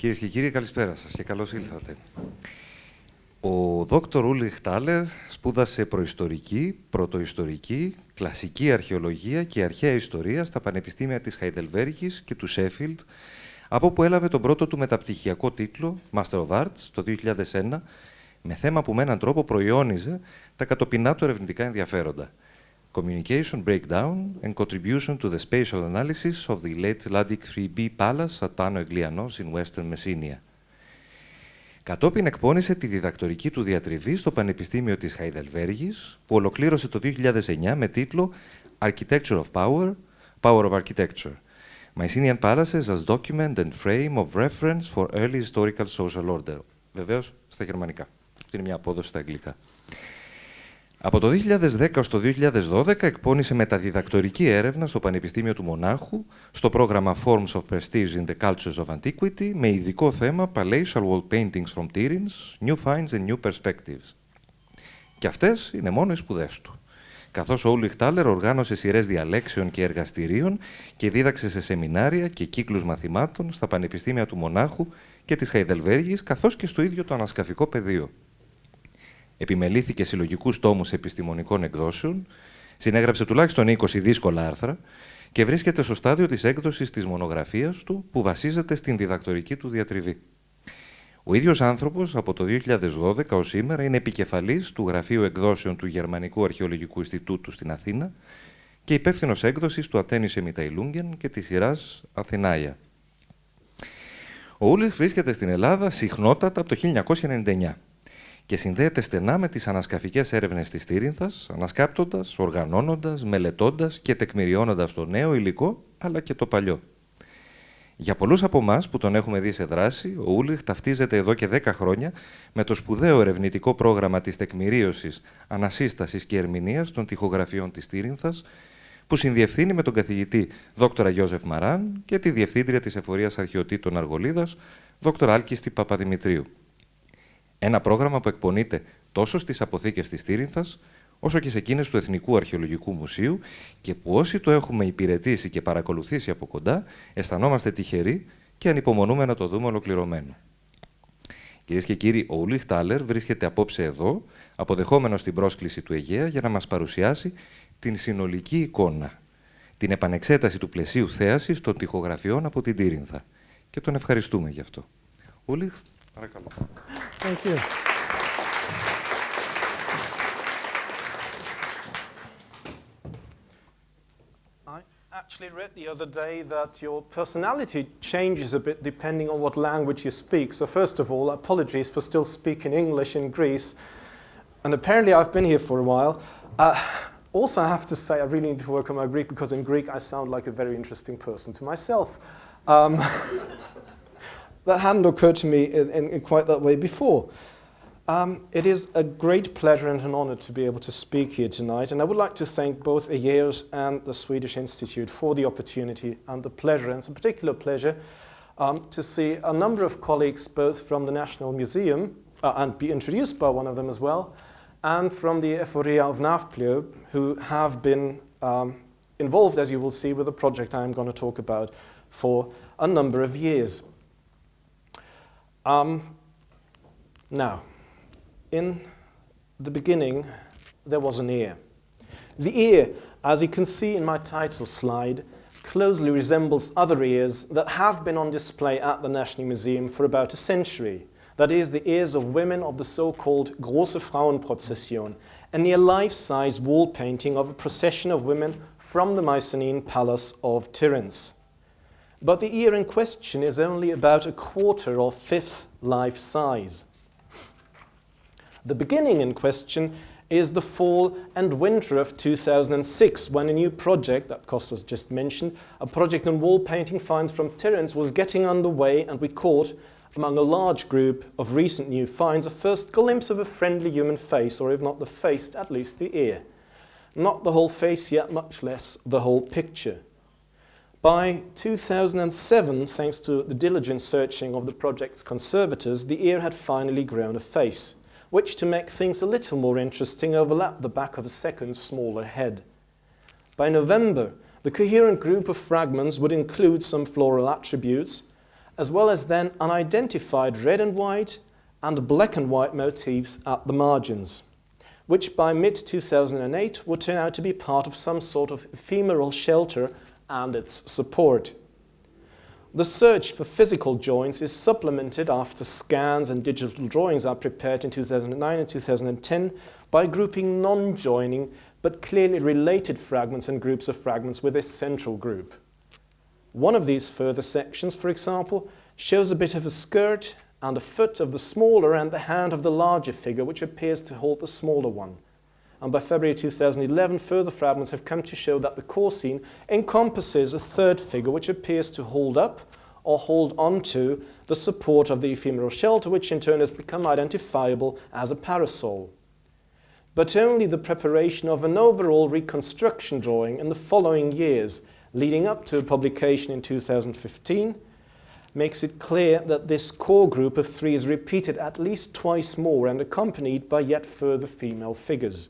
Κυρίες και κύριοι, καλησπέρα σας και καλώς ήλθατε. Ο Δόκτωρ Ulrich Thaler σπούδασε προϊστορική, πρωτοϊστορική, κλασική αρχαιολογία και αρχαία ιστορία στα πανεπιστήμια της Χαϊντελβέργης και του Σέφιλντ, από όπου έλαβε τον πρώτο του μεταπτυχιακό τίτλο, Master of Arts, το 2001, με θέμα που με έναν τρόπο προϊόνιζε τα κατοπινά του ερευνητικά ενδιαφέροντα. Communication Breakdown and Contribution to the Spatial Analysis of the Late Atlantic 3B Palace at Tano Eglianos in Western Messenia. Κατόπιν εκπώνησε τη διδακτορική του διατριβή στο Πανεπιστήμιο της Χαϊντελβέργης, που ολοκλήρωσε το 2009 με τίτλο Architecture of Power, Power of Architecture. Mycenaean Palaces as Document and Frame of Reference for Early Historical Social Order. Βεβαίως, στα γερμανικά. Αυτή είναι μια απόδοση στα αγγλικά. Από το 2010 ως το 2012 εκπώνησε μεταδιδακτορική έρευνα στο Πανεπιστήμιο του Μονάχου, στο πρόγραμμα Forms of Prestige in the Cultures of Antiquity, με ειδικό θέμα Palatial Wall Paintings from Tiryns, New Finds and New Perspectives. Και αυτές είναι μόνο οι σπουδές του. Καθώς ο Ulrich Thaler οργάνωσε σειρές διαλέξεων και εργαστηρίων και δίδαξε σε σεμινάρια και κύκλους μαθημάτων στα Πανεπιστήμια του Μονάχου και της Χαϊντελβέργης, καθώς και στο ίδιο το ανασκαφικό πεδίο. Επιμελήθηκε συλλογικούς τόμους επιστημονικών εκδόσεων, συνέγραψε τουλάχιστον 20 δύσκολα άρθρα και βρίσκεται στο στάδιο της έκδοσης της μονογραφίας του, που βασίζεται στην διδακτορική του διατριβή. Ο ίδιος άνθρωπος, από το 2012 ως σήμερα, είναι επικεφαλής του Γραφείου Εκδόσεων του Γερμανικού Αρχαιολογικού Ινστιτούτου στην Αθήνα και υπεύθυνος έκδοσης του Ατένισε Μιταϊλούγγεν και της σειράς Αθηνάια. Ο Ulrich βρίσκεται στην Ελλάδα συχνότατα από το 1999. Και συνδέεται στενά με τις ανασκαφικές έρευνες της Τίρυνθας, ανασκάπτοντας, οργανώνοντας, μελετώντας και τεκμηριώνοντας το νέο υλικό, αλλά και το παλιό. Για πολλούς από εμάς που τον έχουμε δει σε δράση, ο Ulrich ταυτίζεται εδώ και 10 χρόνια με το σπουδαίο ερευνητικό πρόγραμμα της τεκμηρίωσης, ανασύστασης και ερμηνείας των τοιχογραφιών της Τίρυνθας, που συνδιευθύνει με τον καθηγητή Δόκτωρα Γιώζεφ Μαράν και τη διευθύντρια της Εφορίας Αρχαιοτήτων Αργολίδας, Δόκτωρα Άλκιστη Παπαδημητρίου. Ένα πρόγραμμα που εκπονείται τόσο στις αποθήκες της Τίρυνθας, όσο και σε εκείνες του Εθνικού Αρχαιολογικού Μουσείου και που όσοι το έχουμε υπηρετήσει και παρακολουθήσει από κοντά, αισθανόμαστε τυχεροί και ανυπομονούμε να το δούμε ολοκληρωμένο. Κυρίες και κύριοι, ο Ulrich Thaler βρίσκεται απόψε εδώ, αποδεχόμενος την πρόσκληση του Αιγαία, για να μας παρουσιάσει την συνολική εικόνα, την επανεξέταση του πλαισίου θέασης των τοιχογραφιών από την Τίρυνθα. Και τον ευχαριστούμε γι' αυτό. Ulrich, παρακαλώ. Thank you. I actually read the other day that your personality changes a bit depending on what language you speak. So first of all, apologies for still speaking English in Greece. And apparently I've been here for a while. Also, I have to say I really need to work on my Greek, because in Greek I sound like a very interesting person to myself. That hadn't occurred to me in quite that way before. It is a great pleasure and an honor to be able to speak here tonight, and I would like to thank both Aegean and the Swedish Institute for the opportunity and the pleasure, and it's a particular pleasure to see a number of colleagues both from the National Museum, and be introduced by one of them as well, and from the Eforia of Nafplio, who have been involved, as you will see, with the project I'm going to talk about for a number of years. Now, in the beginning, there was an ear. The ear, as you can see in my title slide, closely resembles other ears that have been on display at the National Museum for about a century. That is, the ears of women of the so-called Große Frauenprozession, a near life-size wall painting of a procession of women from the Mycenaean palace of Tiryns. But the ear in question is only about a quarter or fifth life size. The beginning in question is the fall and winter of 2006, when a new project that Kostas just mentioned, a project on wall painting finds from Tiryns, was getting underway, and we caught, among a large group of recent new finds, a first glimpse of a friendly human face, or if not the face, at least the ear. Not the whole face yet, much less the whole picture. By 2007, thanks to the diligent searching of the project's conservators, the ear had finally grown a face, which, to make things a little more interesting, overlapped the back of a second, smaller head. By November, the coherent group of fragments would include some floral attributes, as well as then unidentified red and white and black and white motifs at the margins, which by mid-2008 would turn out to be part of some sort of ephemeral shelter and its support. The search for physical joints is supplemented after scans and digital drawings are prepared in 2009 and 2010 by grouping non-joining but clearly related fragments and groups of fragments with a central group. One of these further sections, for example, shows a bit of a skirt and a foot of the smaller and the hand of the larger figure, which appears to hold the smaller one. And by February 2011, further fragments have come to show that the core scene encompasses a third figure, which appears to hold up or hold onto the support of the ephemeral shelter, which in turn has become identifiable as a parasol. But only the preparation of an overall reconstruction drawing in the following years, leading up to a publication in 2015, makes it clear that this core group of three is repeated at least twice more and accompanied by yet further female figures.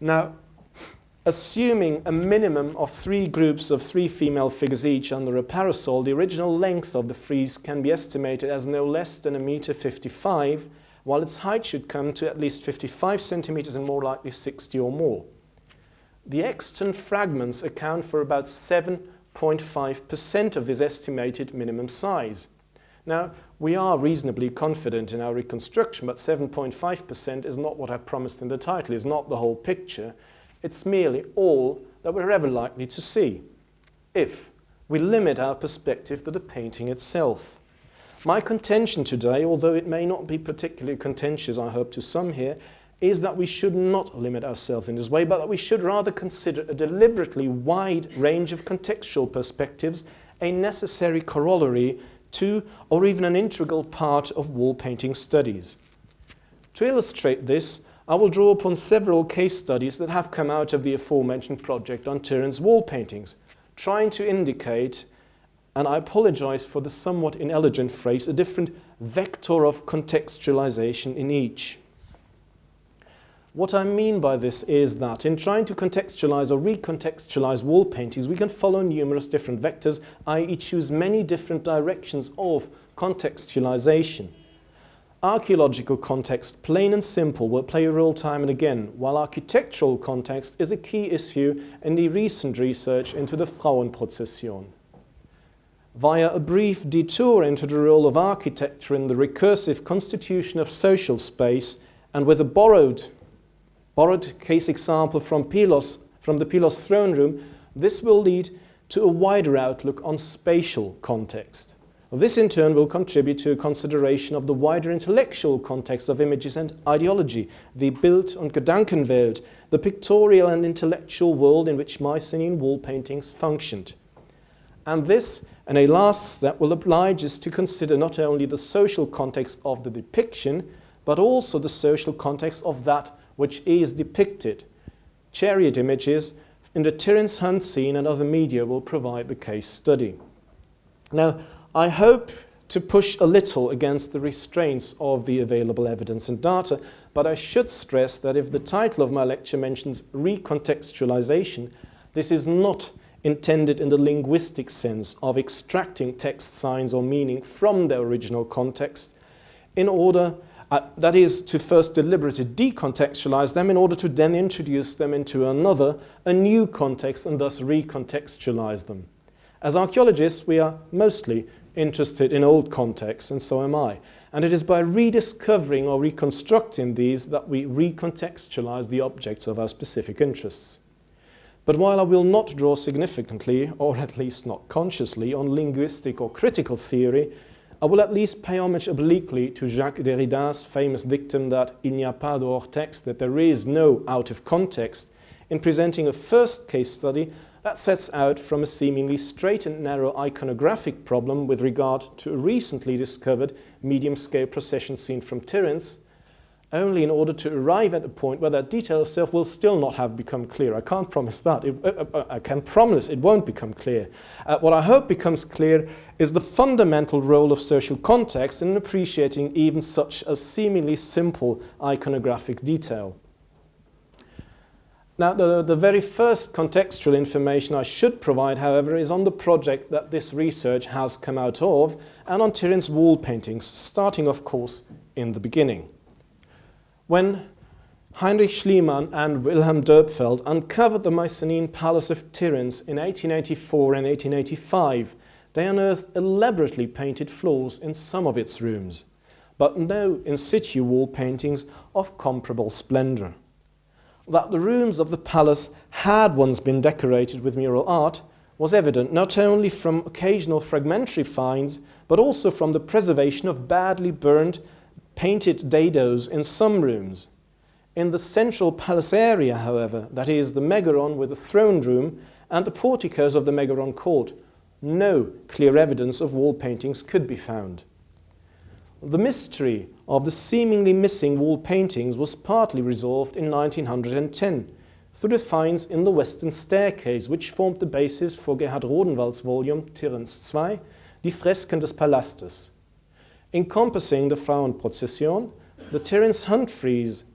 Now, assuming a minimum of 3 groups of 3 female figures each under a parasol, the original length of the frieze can be estimated as no less than 1.55 meters, while its height should come to at least 55 centimeters and more likely 60 or more. The extant fragments account for about 7.5% of this estimated minimum size. Now, we are reasonably confident in our reconstruction, but 7.5% is not what I promised in the title, it's not the whole picture. It's merely all that we're ever likely to see, if we limit our perspective to the painting itself. My contention today, although it may not be particularly contentious, I hope, to some here, is that we should not limit ourselves in this way, but that we should rather consider a deliberately wide range of contextual perspectives a necessary corollary to, or even an integral part of wall painting studies. To illustrate this, I will draw upon several case studies that have come out of the aforementioned project on Tiryns wall paintings, trying to indicate, and I apologize for the somewhat inelegant phrase, a different vector of contextualization in each. What I mean by this is that in trying to contextualize or recontextualize wall paintings, we can follow numerous different vectors, i.e. choose many different directions of contextualization. Archaeological context, plain and simple, will play a role time and again, while architectural context is a key issue in the recent research into the Frauenprozession. Via a brief detour into the role of architecture in the recursive constitution of social space, and with a borrowed case example from the Pylos throne room, this will lead to a wider outlook on spatial context. This in turn will contribute to a consideration of the wider intellectual context of images and ideology, the Bild- und Gedankenwelt, the pictorial and intellectual world in which Mycenaean wall paintings functioned. And this, in a last step, will oblige us to consider not only the social context of the depiction, but also the social context of that which is depicted. Chariot images in the Tiryns hunt scene and other media will provide the case study. Now, I hope to push a little against the restraints of the available evidence and data, but I should stress that if the title of my lecture mentions recontextualization, this is not intended in the linguistic sense of extracting text signs or meaning from their original context in order that is, to first deliberately decontextualize them in order to then introduce them into a new context, and thus recontextualize them. As archaeologists, we are mostly interested in old contexts, and so am I. And it is by rediscovering or reconstructing these that we recontextualize the objects of our specific interests. But while I will not draw significantly, or at least not consciously, on linguistic or critical theory, I will at least pay homage obliquely to Jacques Derrida's famous dictum that il n'y a pas de hors texte, that there is no out of context, in presenting a first case study that sets out from a seemingly straight and narrow iconographic problem with regard to a recently discovered medium-scale procession scene from Tiryns, only in order to arrive at a point where that detail itself will still not have become clear. I can't promise that. I can promise it won't become clear. What I hope becomes clear is the fundamental role of social context in appreciating even such a seemingly simple iconographic detail. Now, the very first contextual information I should provide, however, is on the project that this research has come out of and on Tiryns' wall paintings, starting, of course, in the beginning. When Heinrich Schliemann and Wilhelm Dörpfeld uncovered the Mycenaean palace of Tiryns in 1884 and 1885, they unearthed elaborately painted floors in some of its rooms, but no in situ wall paintings of comparable splendour. That the rooms of the palace had once been decorated with mural art was evident not only from occasional fragmentary finds, but also from the preservation of badly burned painted dados in some rooms. In the central palace area, however, that is, the Megaron with the throne room and the porticos of the Megaron court, no clear evidence of wall paintings could be found. The mystery of the seemingly missing wall paintings was partly resolved in 1910 through the finds in the western staircase, which formed the basis for Gerhard Rodenwald's volume Tiryns II, Die Fresken des Palastes. Encompassing the Frauenprozession, the Tiryns Hunt Frieze,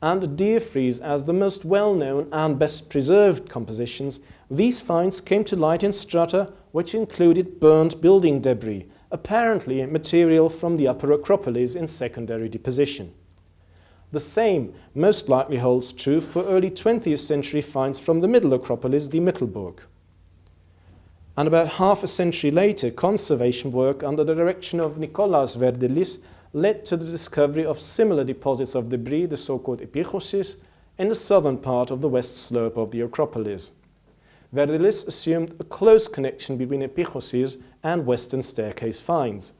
and the Deer Frieze as the most well-known and best-preserved compositions, these finds came to light in strata which included burnt building debris, apparently material from the upper Acropolis in secondary deposition. The same most likely holds true for early 20th century finds from the middle Acropolis, the Mittelburg. And about half a century later, conservation work under the direction of Nikolaus Verdelis led to the discovery of similar deposits of debris, the so-called epichoses, in the southern part of the west slope of the Acropolis. Verdelis assumed a close connection between epichoses and western staircase finds.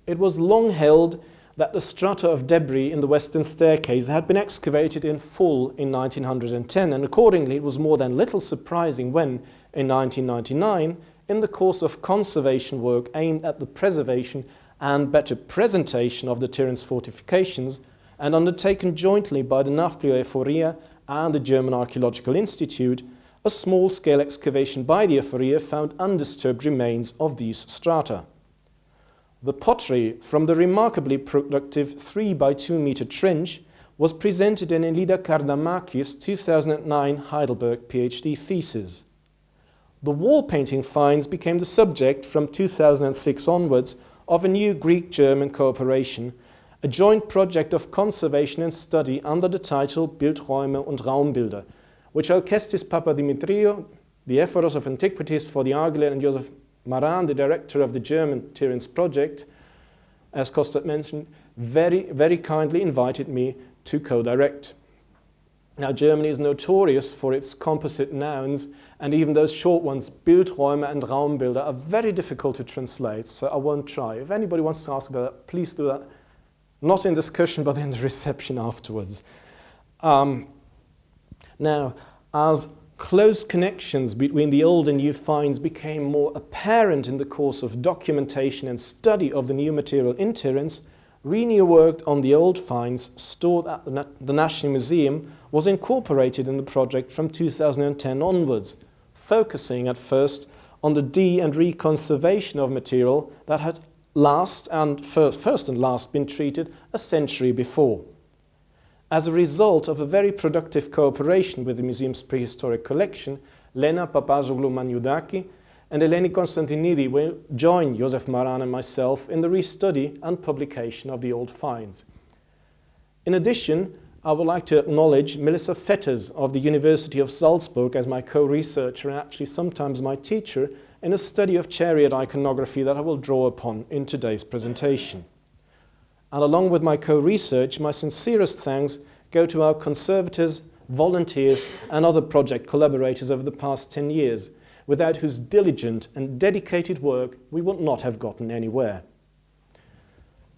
It was long held that the strata of debris in the western staircase had been excavated in full in 1910, and accordingly it was more than little surprising when, in 1999, in the course of conservation work aimed at the preservation and better presentation of the Tiryns fortifications, and undertaken jointly by the Nafplio-Euphoria and the German Archaeological Institute, a small-scale excavation by the Euphoria found undisturbed remains of these strata. The pottery from the remarkably productive 3 by 2 meter trench was presented in Elida Kardamakis' 2009 Heidelberg PhD thesis. The wall painting finds became the subject from 2006 onwards of a new Greek-German cooperation, a joint project of conservation and study under the title Bildräume und Raumbilder, which Alcestis Papadimitriou, the Ephoros of Antiquities for the Argelet, and Joseph Maran, the director of the German Tiryns project, as Kostat mentioned, very kindly invited me to co-direct. Now, Germany is notorious for its composite nouns, and even those short ones, Bildräume and Raumbilder, are very difficult to translate, so I won't try. If anybody wants to ask about that, please do that. Not in discussion, but in the reception afterwards. Now, as close connections between the old and new finds became more apparent in the course of documentation and study of the new material in Tiryns, Renier worked on the old finds stored at the National Museum was incorporated in the project from 2010 onwards, focusing at first on the de- and reconservation of material that had first and last been treated a century before. As a result of a very productive cooperation with the museum's prehistoric collection, Lena Papazoglou-Maniudaki and Eleni Konstantinidi will join Josef Maran and myself in the restudy and publication of the old finds. In addition, I would like to acknowledge Melissa Fetters of the University of Salzburg as my co-researcher and actually sometimes my teacher in a study of chariot iconography that I will draw upon in today's presentation. And along with my co-research, my sincerest thanks go to our conservators, volunteers, and other project collaborators over the past 10 years, without whose diligent and dedicated work we would not have gotten anywhere.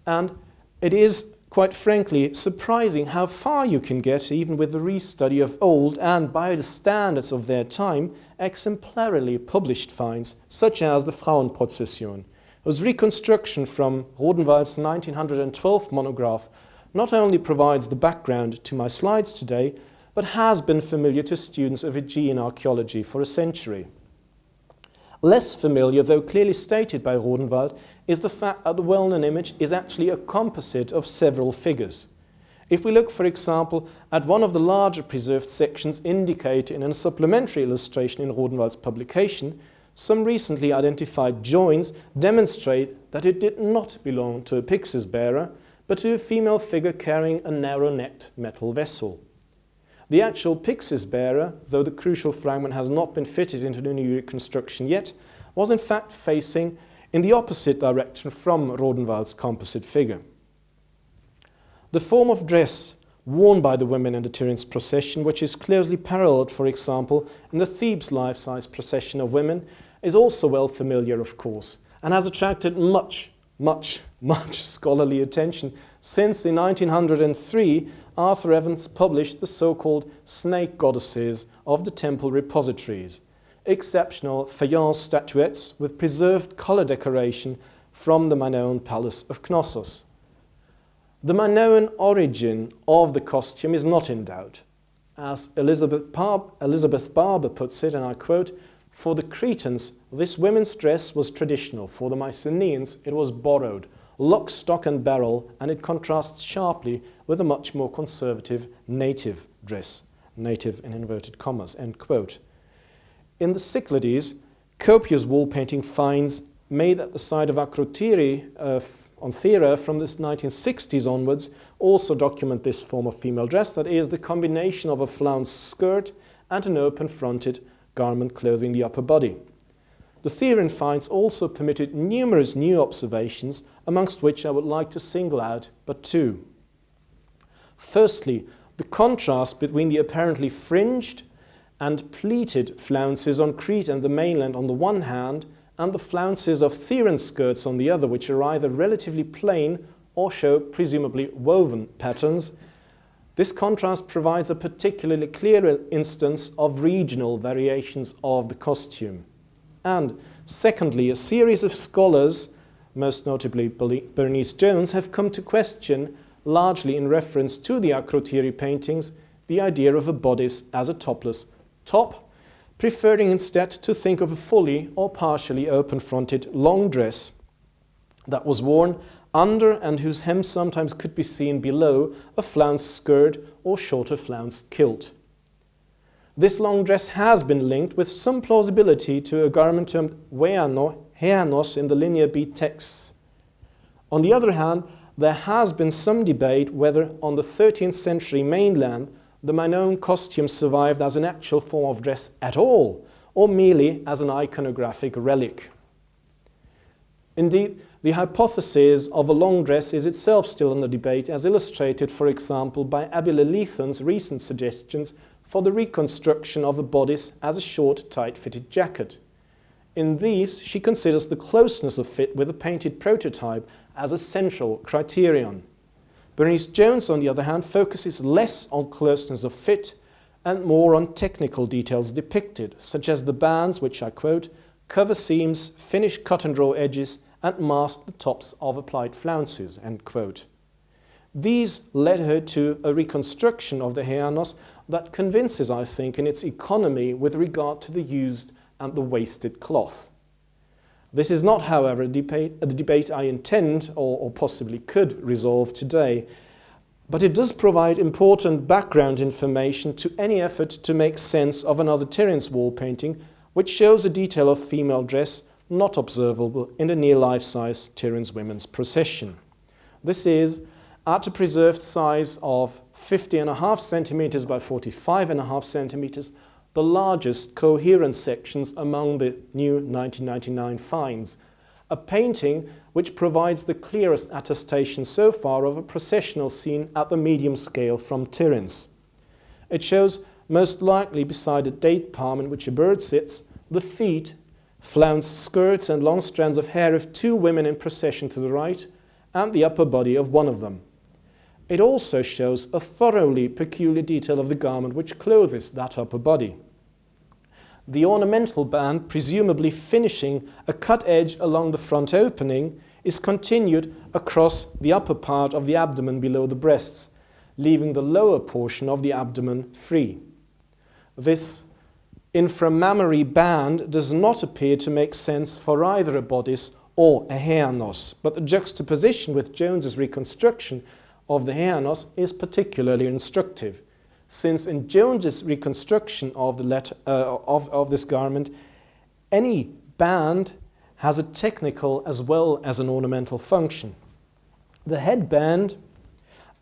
And it is, quite frankly, surprising how far you can get even with the restudy of old and, by the standards of their time, exemplarily published finds, such as the Frauenprozession, whose reconstruction from Rodenwald's 1912 monograph not only provides the background to my slides today, but has been familiar to students of Aegean archaeology for a century. Less familiar, though clearly stated by Rodenwald, is the fact that the well-known image is actually a composite of several figures. If we look, for example, at one of the larger preserved sections indicated in a supplementary illustration in Rodenwald's publication, some recently identified joins demonstrate that it did not belong to a pyxis bearer, but to a female figure carrying a narrow-necked metal vessel. The actual pyxis bearer, though the crucial fragment has not been fitted into the new reconstruction yet, was in fact facing in the opposite direction from Rodenwald's composite figure. The form of dress worn by the women in the Tiryns procession, which is closely paralleled, for example, in the Thebes life-size procession of women, is also well familiar, of course, and has attracted much scholarly attention since in 1903 Arthur Evans published the so-called snake goddesses of the temple repositories, exceptional faience statuettes with preserved colour decoration from the Minoan palace of Knossos. The Minoan origin of the costume is not in doubt. As Elizabeth Barber puts it, and I quote, "For the Cretans, this women's dress was traditional. For the Mycenaeans, it was borrowed, lock, stock and barrel, and it contrasts sharply with a much more conservative native dress." Native in inverted commas, end quote. In the Cyclades, copious wall painting finds made at the site of Akrotiri on Thaler from the 1960s onwards also document this form of female dress, that is, the combination of a flounced skirt and an open-fronted garment clothing the upper body. The Thaler finds also permitted numerous new observations, amongst which I would like to single out but two. Firstly, the contrast between the apparently fringed and pleated flounces on Crete and the mainland on the one hand, and the flounces of Tiryns skirts on the other, which are either relatively plain or show presumably woven patterns. This contrast provides a particularly clear instance of regional variations of the costume. And secondly, a series of scholars, most notably Bernice Jones, have come to question, largely in reference to the Akrotiri paintings, the idea of a bodice as a topless top, preferring instead to think of a fully or partially open-fronted long dress that was worn under and whose hem sometimes could be seen below a flounced skirt or shorter flounced kilt. This long dress has been linked with some plausibility to a garment termed heanos in the Linear B texts. On the other hand, there has been some debate whether on the 13th century mainland the Minoan costume survived as an actual form of dress at all, or merely as an iconographic relic. Indeed, the hypothesis of a long dress is itself still under debate, as illustrated, for example, by Abila Lethan's recent suggestions for the reconstruction of a bodice as a short, tight-fitted jacket. In these, she considers the closeness of fit with a painted prototype as a central criterion. Bernice Jones, on the other hand, focuses less on closeness of fit and more on technical details depicted, such as the bands, which I quote, cover seams, finish cut-and-draw edges, and mask the tops of applied flounces, end quote. These led her to a reconstruction of the heanos that convinces, I think, in its economy with regard to the used and the wasted cloth. This is not, however, a debate I intend or possibly could resolve today, but it does provide important background information to any effort to make sense of another Tiryns wall painting, which shows a detail of female dress not observable in the near life-size Tiryns women's procession. This is, at a preserved size of 50.5 centimeters by 45.5 centimeters, the largest coherent sections among the new 1999 finds, a painting which provides the clearest attestation so far of a processional scene at the medium scale from Tiryns. It shows, most likely beside a date palm in which a bird sits, the feet, flounced skirts and long strands of hair of two women in procession to the right, and the upper body of one of them. It also shows a thoroughly peculiar detail of the garment which clothes that upper body. The ornamental band, presumably finishing a cut edge along the front opening, is continued across the upper part of the abdomen below the breasts, leaving the lower portion of the abdomen free. This inframammary band does not appear to make sense for either a bodice or a heanos, but the juxtaposition with Jones's reconstruction of the Hyanos is particularly instructive, since in Jones's reconstruction of this garment, any band has a technical as well as an ornamental function. The headband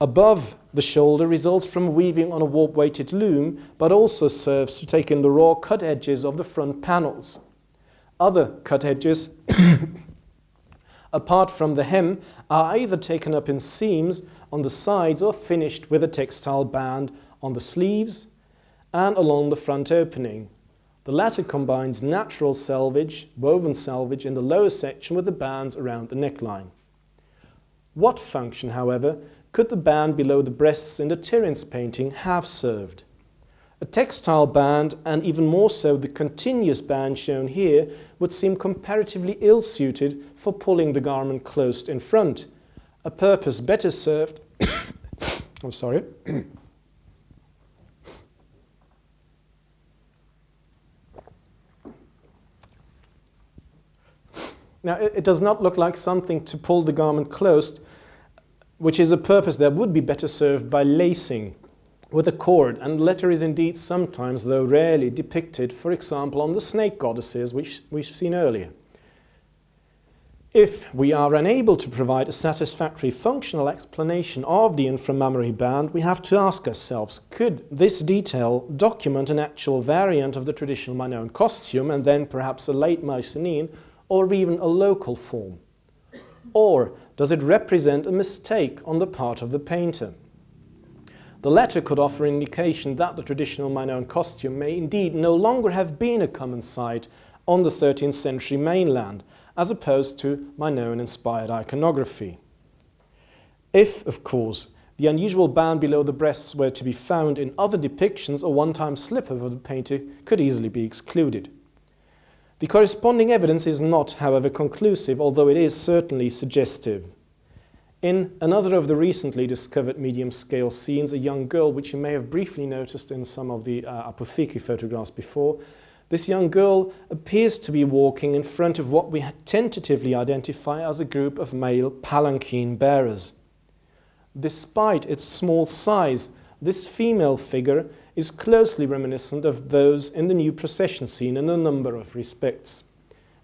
above the shoulder results from weaving on a warp-weighted loom, but also serves to take in the raw cut edges of the front panels. Other cut edges, apart from the hem, are either taken up in seams on the sides or finished with a textile band on the sleeves and along the front opening. The latter combines natural selvage, woven selvage in the lower section with the bands around the neckline. What function, however, could the band below the breasts in the Tiryns painting have served? A textile band, and even more so the continuous band shown here, would seem comparatively ill-suited for pulling the garment closed in front, a purpose better served I'm sorry. Now, it does not look like something to pull the garment closed, which is a purpose that would be better served by lacing with a cord, and the latter is indeed sometimes, though rarely, depicted, for example, on the snake goddesses, which we've seen earlier. If we are unable to provide a satisfactory functional explanation of the inframammary band, we have to ask ourselves, could this detail document an actual variant of the traditional Minoan costume, and then perhaps a late Mycenaean, or even a local form? Or does it represent a mistake on the part of the painter? The latter could offer indication that the traditional Minoan costume may indeed no longer have been a common sight on the 13th century mainland, as opposed to Minoan-inspired iconography. If, of course, the unusual band below the breasts were to be found in other depictions, a one-time slip-up of the painter could easily be excluded. The corresponding evidence is not, however, conclusive, although it is certainly suggestive. In another of the recently discovered medium-scale scenes, a young girl, which you may have briefly noticed in some of the apotheke photographs before, this young girl appears to be walking in front of what we tentatively identify as a group of male palanquin bearers. Despite its small size, this female figure is closely reminiscent of those in the new procession scene in a number of respects.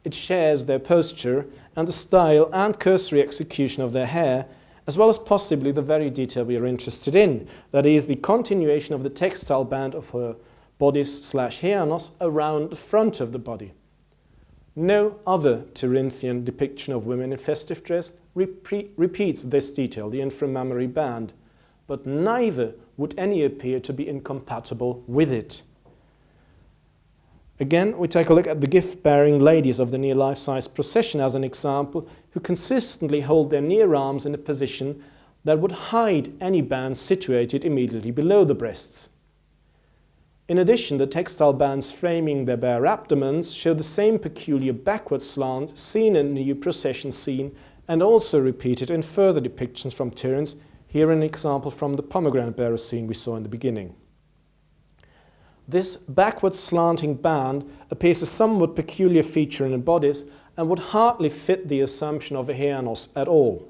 It shares their posture and the style and cursory execution of their hair, as well as possibly the very detail we are interested in, that is, the continuation of the textile band of her bodice/hyanos around the front of the body. No other Tirinthian depiction of women in festive dress repeats this detail, the inframammary band, but neither would any appear to be incompatible with it. Again, we take a look at the gift-bearing ladies of the near life-size procession as an example, who consistently hold their near arms in a position that would hide any band situated immediately below the breasts. In addition, the textile bands framing their bare abdomens show the same peculiar backward slant seen in the new procession scene and also repeated in further depictions from Tiryns, here an example from the pomegranate bearer scene we saw in the beginning. This backward slanting band appears a somewhat peculiar feature in a bodice and would hardly fit the assumption of a hyanos at all.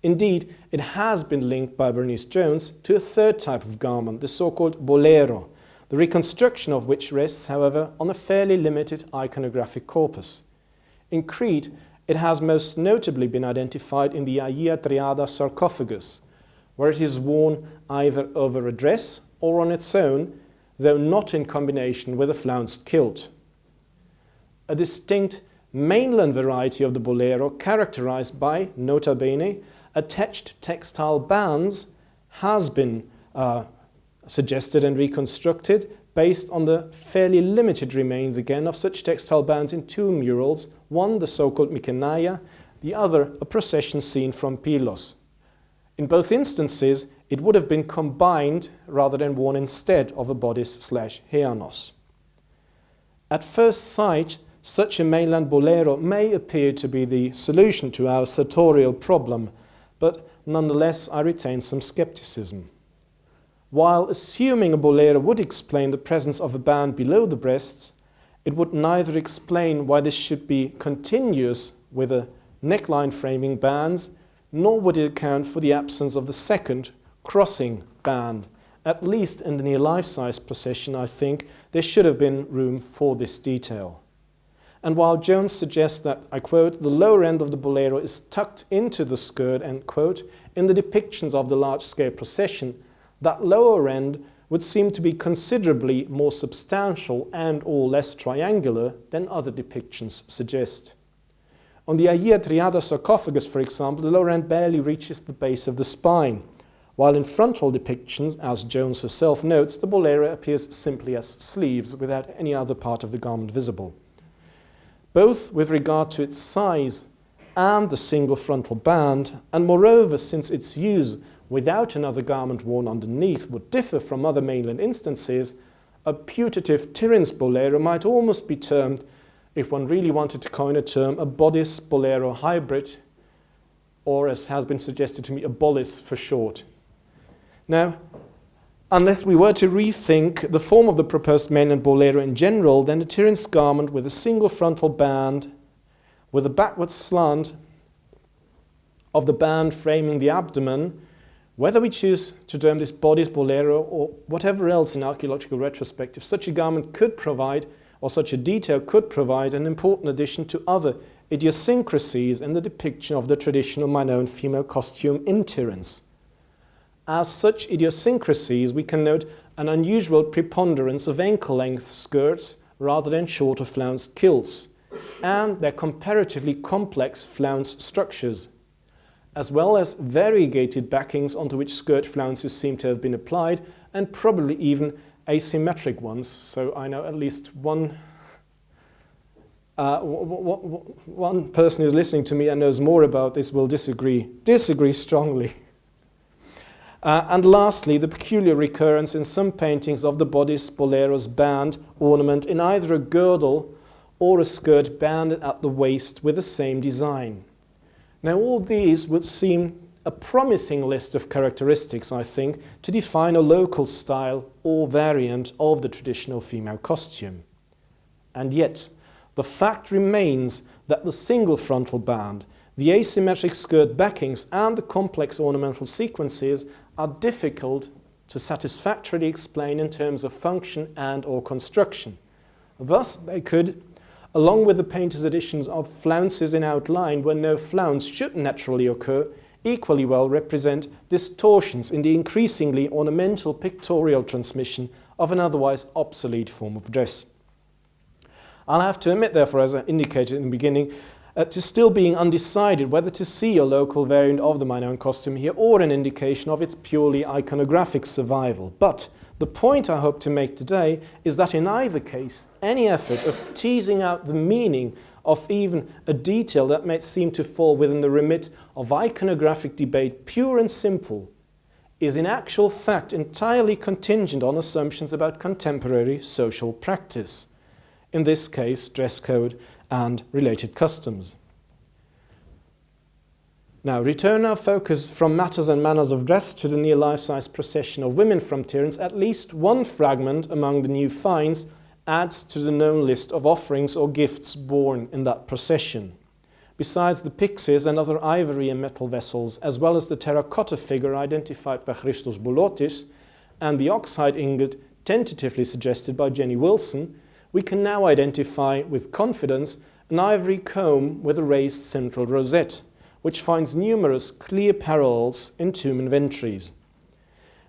Indeed, it has been linked by Bernice Jones to a third type of garment, the so-called bolero, the reconstruction of which rests, however, on a fairly limited iconographic corpus. In Crete, it has most notably been identified in the Aegean Triada sarcophagus, where it is worn either over a dress or on its own, though not in combination with a flounced kilt. A distinct mainland variety of the bolero, characterized by, nota bene, attached textile bands, has been suggested and reconstructed based on the fairly limited remains again of such textile bands in two murals, one the so-called Mykenaia, the other a procession scene from Pylos. In both instances, it would have been combined rather than worn instead of a bodice/hyanos. At first sight, such a mainland bolero may appear to be the solution to our sartorial problem, but nonetheless I retain some skepticism. While assuming a bolero would explain the presence of a band below the breasts, it would neither explain why this should be continuous with a neckline framing bands, nor would it account for the absence of the second, crossing band. At least in the near life-size procession, I think, there should have been room for this detail. And while Jones suggests that, I quote, the lower end of the bolero is tucked into the skirt, end quote, in the depictions of the large-scale procession, that lower end would seem to be considerably more substantial and or less triangular than other depictions suggest. On the Aegean Triada sarcophagus, for example, the lower end barely reaches the base of the spine, while in frontal depictions, as Jones herself notes, the bolero appears simply as sleeves without any other part of the garment visible. Both with regard to its size and the single frontal band, and moreover, since its use without another garment worn underneath would differ from other mainland instances, a putative Tiryns bolero might almost be termed, if one really wanted to coin a term, a bodice bolero hybrid, or as has been suggested to me, a bollis for short. Now, unless we were to rethink the form of the proposed mainland bolero in general, then the Tiryns garment with a single frontal band, with a backward slant of the band framing the abdomen, whether we choose to term this bodice bolero or whatever else in archaeological retrospective, such a garment could provide, or such a detail could provide, an important addition to other idiosyncrasies in the depiction of the traditional Minoan female costume in Tiryns. As such idiosyncrasies, we can note an unusual preponderance of ankle-length skirts rather than shorter flounced kilts, and their comparatively complex flounced structures, as well as variegated backings onto which skirt flounces seem to have been applied, and probably even asymmetric ones. So I know at least one person who's listening to me and knows more about this will disagree strongly. And lastly, the peculiar recurrence in some paintings of the bodice bolero's band ornament in either a girdle or a skirt banded at the waist with the same design. Now, all these would seem a promising list of characteristics, I think, to define a local style or variant of the traditional female costume. And yet, the fact remains that the single frontal band, the asymmetric skirt backings, and the complex ornamental sequences are difficult to satisfactorily explain in terms of function and or construction. Thus, they could, along with the painter's additions of flounces in outline where no flounce should naturally occur, equally well represent distortions in the increasingly ornamental pictorial transmission of an otherwise obsolete form of dress. I'll have to admit, therefore, as I indicated in the beginning, to still being undecided whether to see a local variant of the Minoan costume here or an indication of its purely iconographic survival. But the point I hope to make today is that in either case, any effort of teasing out the meaning of even a detail that might seem to fall within the remit of iconographic debate, pure and simple, is in actual fact entirely contingent on assumptions about contemporary social practice. In this case, dress code and related customs. Now, return our focus from matters and manners of dress to the near life-size procession of women from Tiryns. At least one fragment among the new finds adds to the known list of offerings or gifts borne in that procession. Besides the pyxes and other ivory and metal vessels, as well as the terracotta figure identified by Christos Boulotis and the oxhide ingot tentatively suggested by Jenny Wilson, we can now identify with confidence an ivory comb with a raised central rosette, which finds numerous clear parallels in tomb inventories.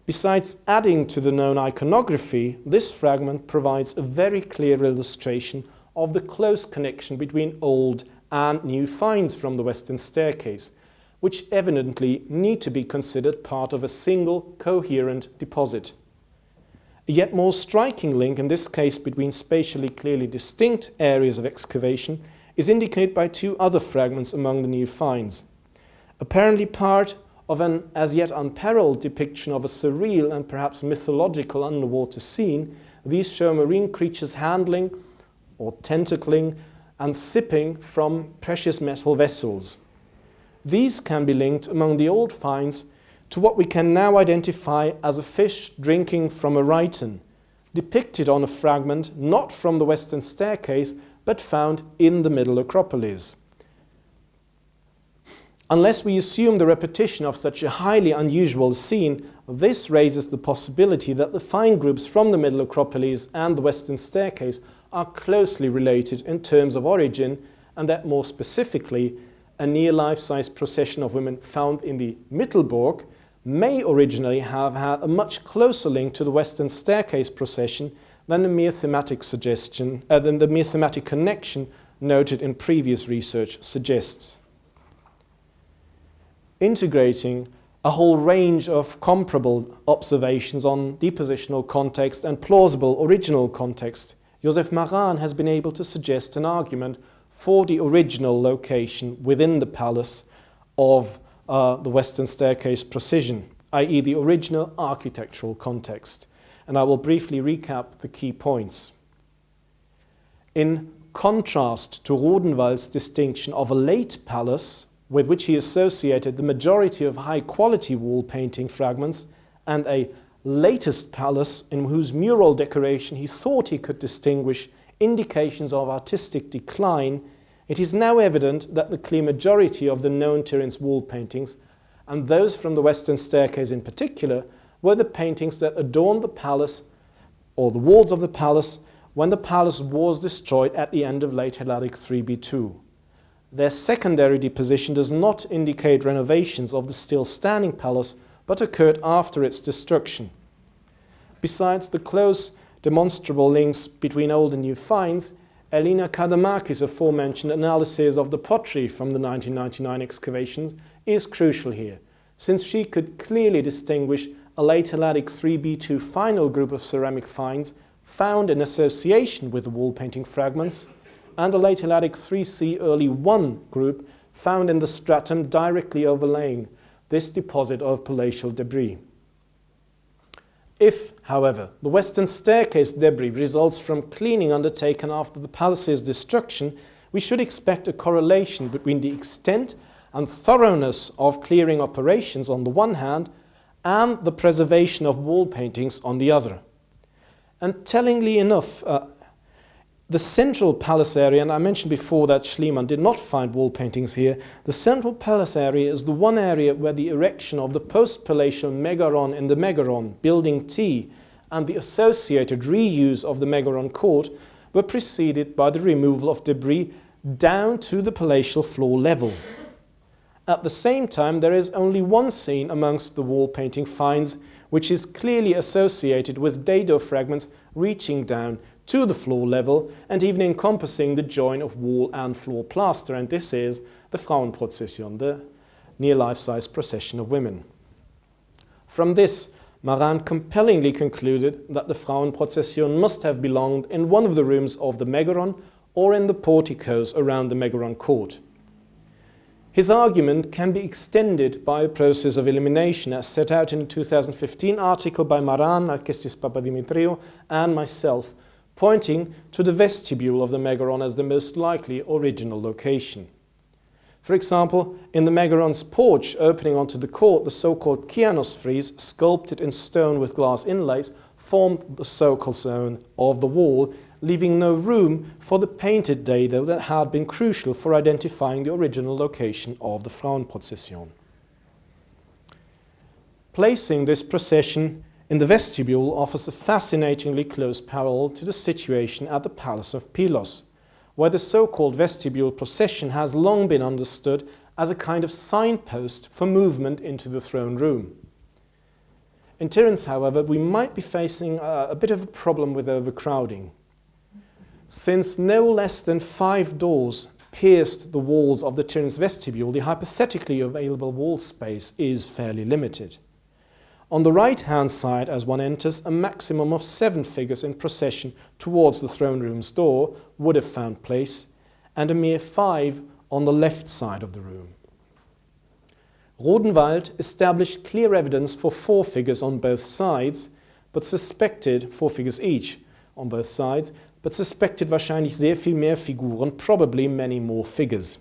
Besides adding to the known iconography, this fragment provides a very clear illustration of the close connection between old and new finds from the Western Staircase, which evidently need to be considered part of a single coherent deposit. A yet more striking link in this case between spatially clearly distinct areas of excavation is indicated by two other fragments among the new finds. Apparently part of an as yet unparalleled depiction of a surreal and perhaps mythological underwater scene, these show marine creatures handling or tentacling and sipping from precious metal vessels. These can be linked among the old finds to what we can now identify as a fish drinking from a rhyton, depicted on a fragment not from the Western Staircase, but found in the Middle Acropolis. Unless we assume the repetition of such a highly unusual scene, this raises the possibility that the fine groups from the Middle Acropolis and the Western Staircase are closely related in terms of origin, and that more specifically, a near life-size procession of women found in the Mittelburg may originally have had a much closer link to the Western Staircase procession than the mere thematic connection noted in previous research suggests. Integrating a whole range of comparable observations on depositional context and plausible original context, Joseph Maran has been able to suggest an argument for the original location within the palace of the Western Staircase procession, i.e. the original architectural context. And I will briefly recap the key points. In contrast to Rodenwald's distinction of a late palace, with which he associated the majority of high-quality wall painting fragments, and a latest palace in whose mural decoration he thought he could distinguish indications of artistic decline, it is now evident that the clear majority of the known Tiryns wall paintings, and those from the Western Staircase in particular, were the paintings that adorned the palace, or the walls of the palace, when the palace was destroyed at the end of late Helladic 3b2. Their secondary deposition does not indicate renovations of the still standing palace, but occurred after its destruction. Besides the close demonstrable links between old and new finds, Elina Kadamakis' aforementioned analysis of the pottery from the 1999 excavations is crucial here, since she could clearly distinguish a late Helladic 3b2 final group of ceramic finds found in association with the wall painting fragments, and a late Helladic 3c early 1 group found in the stratum directly overlaying this deposit of palatial debris. If, however, the Western Staircase debris results from cleaning undertaken after the palace's destruction, we should expect a correlation between the extent and thoroughness of clearing operations on the one hand and the preservation of wall paintings on the other. And tellingly enough, the central palace area, and I mentioned before that Schliemann did not find wall paintings here, the central palace area is the one area where the erection of the post-palatial megaron in the megaron, building T, and the associated reuse of the megaron court were preceded by the removal of debris down to the palatial floor level. At the same time, there is only one scene amongst the wall painting finds which is clearly associated with dado fragments reaching down to the floor level and even encompassing the join of wall and floor plaster, and this is the Frauenprozession, the near life-size procession of women. From this, Maran compellingly concluded that the Frauenprozession must have belonged in one of the rooms of the megaron or in the porticos around the megaron court. His argument can be extended by a process of elimination as set out in a 2015 article by Maran, Alkestis Papadimitriou, and myself, pointing to the vestibule of the megaron as the most likely original location. For example, in the megaron's porch opening onto the court, the so-called Kianos frieze, sculpted in stone with glass inlays, formed the so-called zone of the wall, leaving no room for the painted dado that had been crucial for identifying the original location of the Frauenprozession. Placing this procession in the vestibule offers a fascinatingly close parallel to the situation at the Palace of Pylos, where the so-called vestibule procession has long been understood as a kind of signpost for movement into the throne room. In Tiryns, however, we might be facing a bit of a problem with overcrowding. Since no less than 5 doors pierced the walls of the Tiryns vestibule, the hypothetically available wall space is fairly limited. On the right-hand side, as one enters, a maximum of 7 figures in procession towards the throne room's door would have found place, and a mere 5 on the left side of the room. Rodenwald established clear evidence for 4 figures on both sides, but suspected 4 figures each on both sides, but suspected wahrscheinlich sehr viel mehr Figuren, probably many more figures.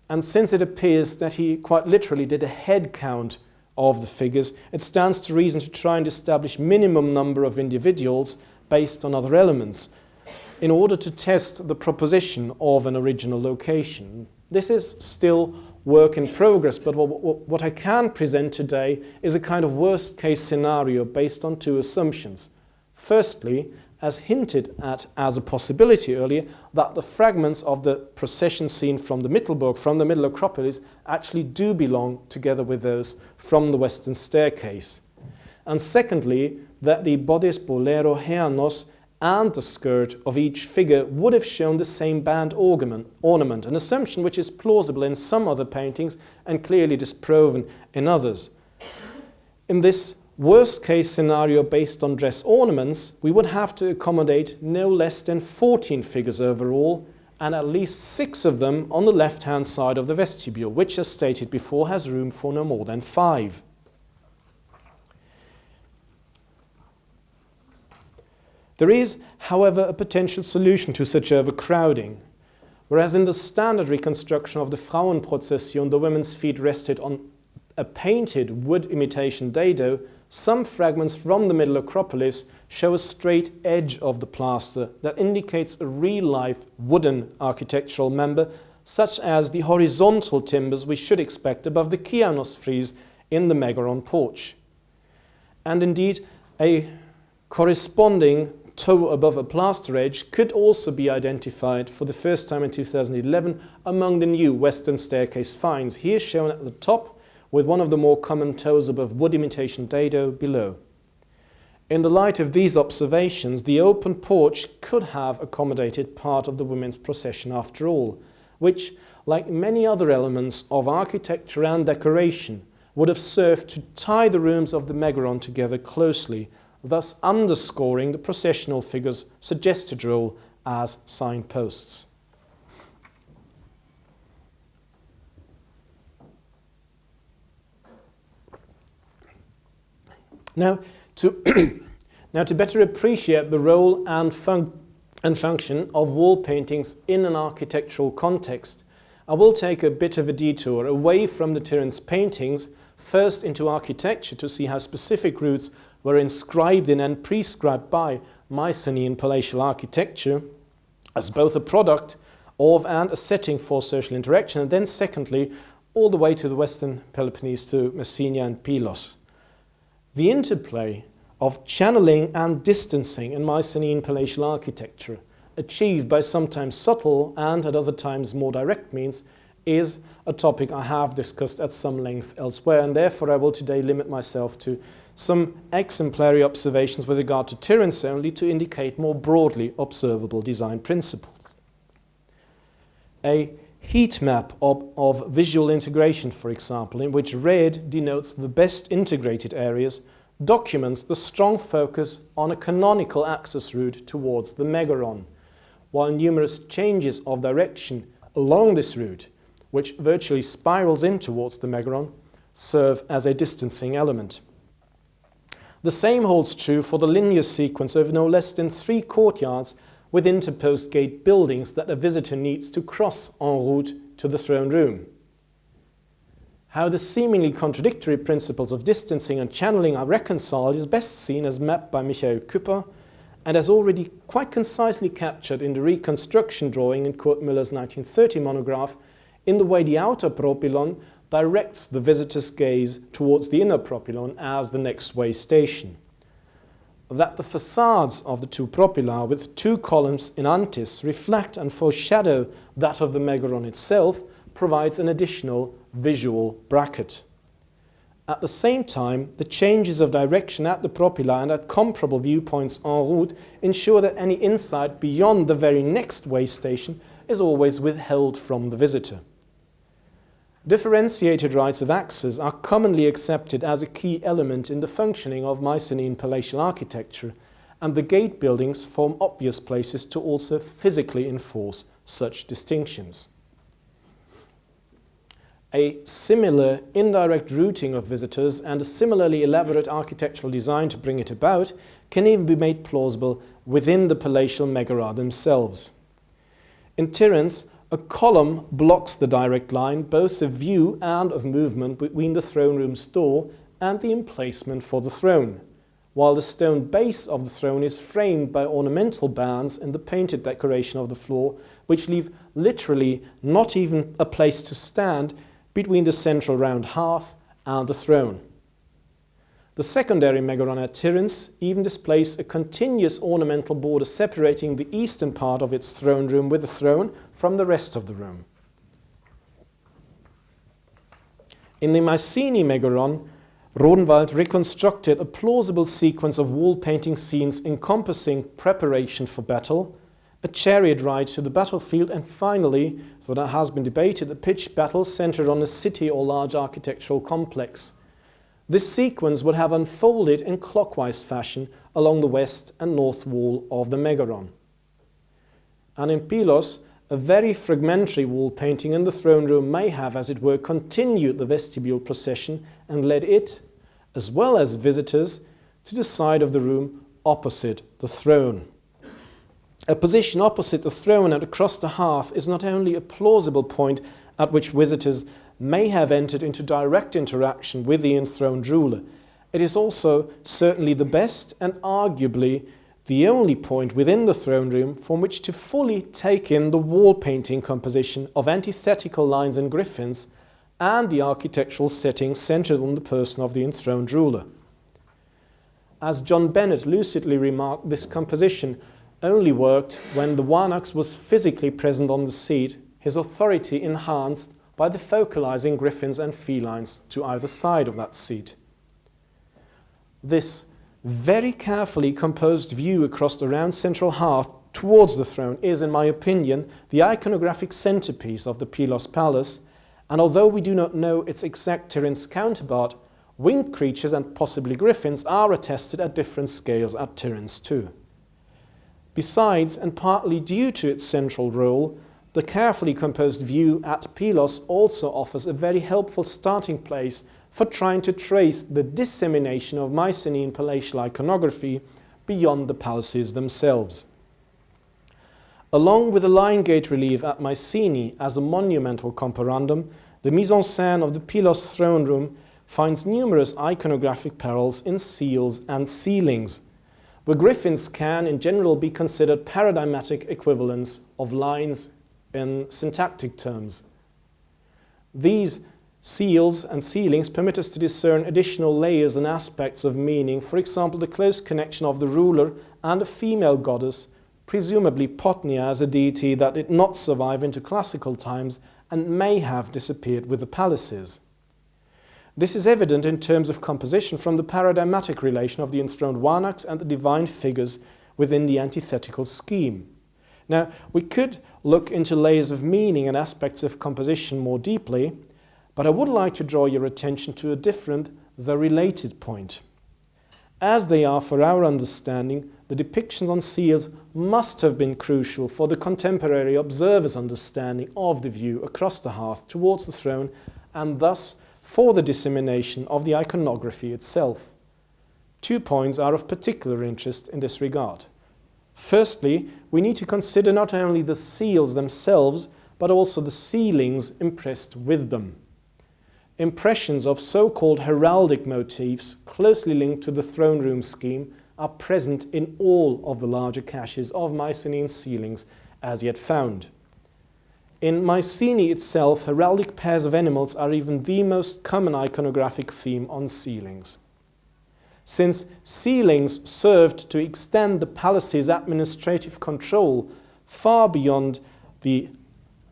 And since it appears that he quite literally did a head count of the figures, it stands to reason to try and establish minimum number of individuals based on other elements in order to test the proposition of an original location. This is still work in progress, but what I can present today is a kind of worst-case scenario based on two assumptions. Firstly, as hinted at as a possibility earlier, that the fragments of the procession scene from the Mittelburg, from the Middle Acropolis, actually do belong together with those from the Western Staircase. And secondly, that the bodice bolero heanos and the skirt of each figure would have shown the same band ornament, an assumption which is plausible in some other paintings and clearly disproven in others. In this worst-case scenario based on dress ornaments, we would have to accommodate no less than 14 figures overall, and at least 6 of them on the left-hand side of the vestibule, which, as stated before, has room for no more than 5. There is, however, a potential solution to such overcrowding. Whereas in the standard reconstruction of the Frauenprozession, the women's feet rested on a painted wood imitation dado, some fragments from the Middle Acropolis show a straight edge of the plaster that indicates a real-life wooden architectural member, such as the horizontal timbers we should expect above the Kianos frieze in the Megaron porch. And indeed, a corresponding toe above a plaster edge could also be identified for the first time in 2011 among the new Western Staircase finds, here shown at the top with one of the more common toes above wood imitation dado below. In the light of these observations, the open porch could have accommodated part of the women's procession after all, which, like many other elements of architecture and decoration, would have served to tie the rooms of the Megaron together closely, thus underscoring the processional figure's suggested role as signposts. Now, to better appreciate the role and function of wall paintings in an architectural context, I will take a bit of a detour away from the Tiryns paintings, first into architecture to see how specific roots were inscribed in and prescribed by Mycenaean palatial architecture as both a product of and a setting for social interaction, and then secondly, all the way to the Western Peloponnese to Messenia and Pylos. The interplay of channeling and distancing in Mycenaean palatial architecture, achieved by sometimes subtle and at other times more direct means, is a topic I have discussed at some length elsewhere, and therefore I will today limit myself to some exemplary observations with regard to Tiryns only to indicate more broadly observable design principles. A heat map of visual integration, for example, in which red denotes the best integrated areas, documents the strong focus on a canonical axis route towards the Megaron, while numerous changes of direction along this route, which virtually spirals in towards the Megaron, serve as a distancing element. The same holds true for the linear sequence of no less than 3 courtyards with interposed gate buildings that a visitor needs to cross en route to the throne room. How the seemingly contradictory principles of distancing and channeling are reconciled is best seen as mapped by Michael Küpper and as already quite concisely captured in the reconstruction drawing in Kurt Müller's 1930 monograph in the way the outer propylon directs the visitor's gaze towards the inner propylon as the next way station. That the facades of the 2 propyla with 2 columns in antis reflect and foreshadow that of the Megaron itself provides an additional visual bracket. At the same time, the changes of direction at the propyla and at comparable viewpoints en route ensure that any insight beyond the very next way station is always withheld from the visitor. Differentiated rights of access are commonly accepted as a key element in the functioning of Mycenaean palatial architecture, and the gate buildings form obvious places to also physically enforce such distinctions. A similar indirect routing of visitors and a similarly elaborate architectural design to bring it about can even be made plausible within the palatial megara themselves. In Tiryns, a column blocks the direct line both of view and of movement between the throne room's door and the emplacement for the throne, while the stone base of the throne is framed by ornamental bands in the painted decoration of the floor, which leave literally not even a place to stand between the central round hearth and the throne. The secondary megaron at Tiryns even displays a continuous ornamental border separating the eastern part of its throne room with the throne from the rest of the room. In the Mycenae megaron, Rodenwald reconstructed a plausible sequence of wall painting scenes encompassing preparation for battle, a chariot ride to the battlefield, and finally, though that has been debated, a pitched battle centered on a city or large architectural complex. This sequence would have unfolded in clockwise fashion along the west and north wall of the megaron. And in Pylos, a very fragmentary wall painting in the throne room may have, as it were, continued the vestibule procession and led it, as well as visitors, to the side of the room opposite the throne. A position opposite the throne and across the hearth is not only a plausible point at which visitors may have entered into direct interaction with the enthroned ruler, it is also certainly the best and arguably the only point within the throne room from which to fully take in the wall painting composition of antithetical lines and griffins and the architectural setting centered on the person of the enthroned ruler. As John Bennett lucidly remarked, this composition only worked when the Warnax was physically present on the seat, his authority enhanced by the focalizing griffins and felines to either side of that seat. This very carefully composed view across the round central hearth towards the throne is, in my opinion, the iconographic centerpiece of the Pylos Palace, and although we do not know its exact Tiryns counterpart, winged creatures and possibly griffins are attested at different scales at Tiryns too. Besides, and partly due to its central role, the carefully composed view at Pylos also offers a very helpful starting place for trying to trace the dissemination of Mycenaean palatial iconography beyond the palaces themselves. Along with the lion gate relief at Mycenae as a monumental comparandum, the mise-en-scène of the Pylos throne room finds numerous iconographic parallels in seals and ceilings, where griffins can in general be considered paradigmatic equivalents of lines in syntactic terms. These seals and ceilings permit us to discern additional layers and aspects of meaning, for example, the close connection of the ruler and a female goddess, presumably Potnia as a deity that did not survive into classical times and may have disappeared with the palaces. This is evident in terms of composition from the paradigmatic relation of the enthroned Warnax and the divine figures within the antithetical scheme. Now, we could look into layers of meaning and aspects of composition more deeply, but I would like to draw your attention to a different, though related point. As they are for our understanding, the depictions on seals must have been crucial for the contemporary observer's understanding of the view across the hearth towards the throne, and thus for the dissemination of the iconography itself. 2 points are of particular interest in this regard. Firstly, we need to consider not only the seals themselves, but also the ceilings impressed with them. Impressions of so-called heraldic motifs closely linked to the throne room scheme are present in all of the larger caches of Mycenaean ceilings as yet found. In Mycenae itself, heraldic pairs of animals are even the most common iconographic theme on ceilings. Since ceilings served to extend the palace's administrative control far beyond the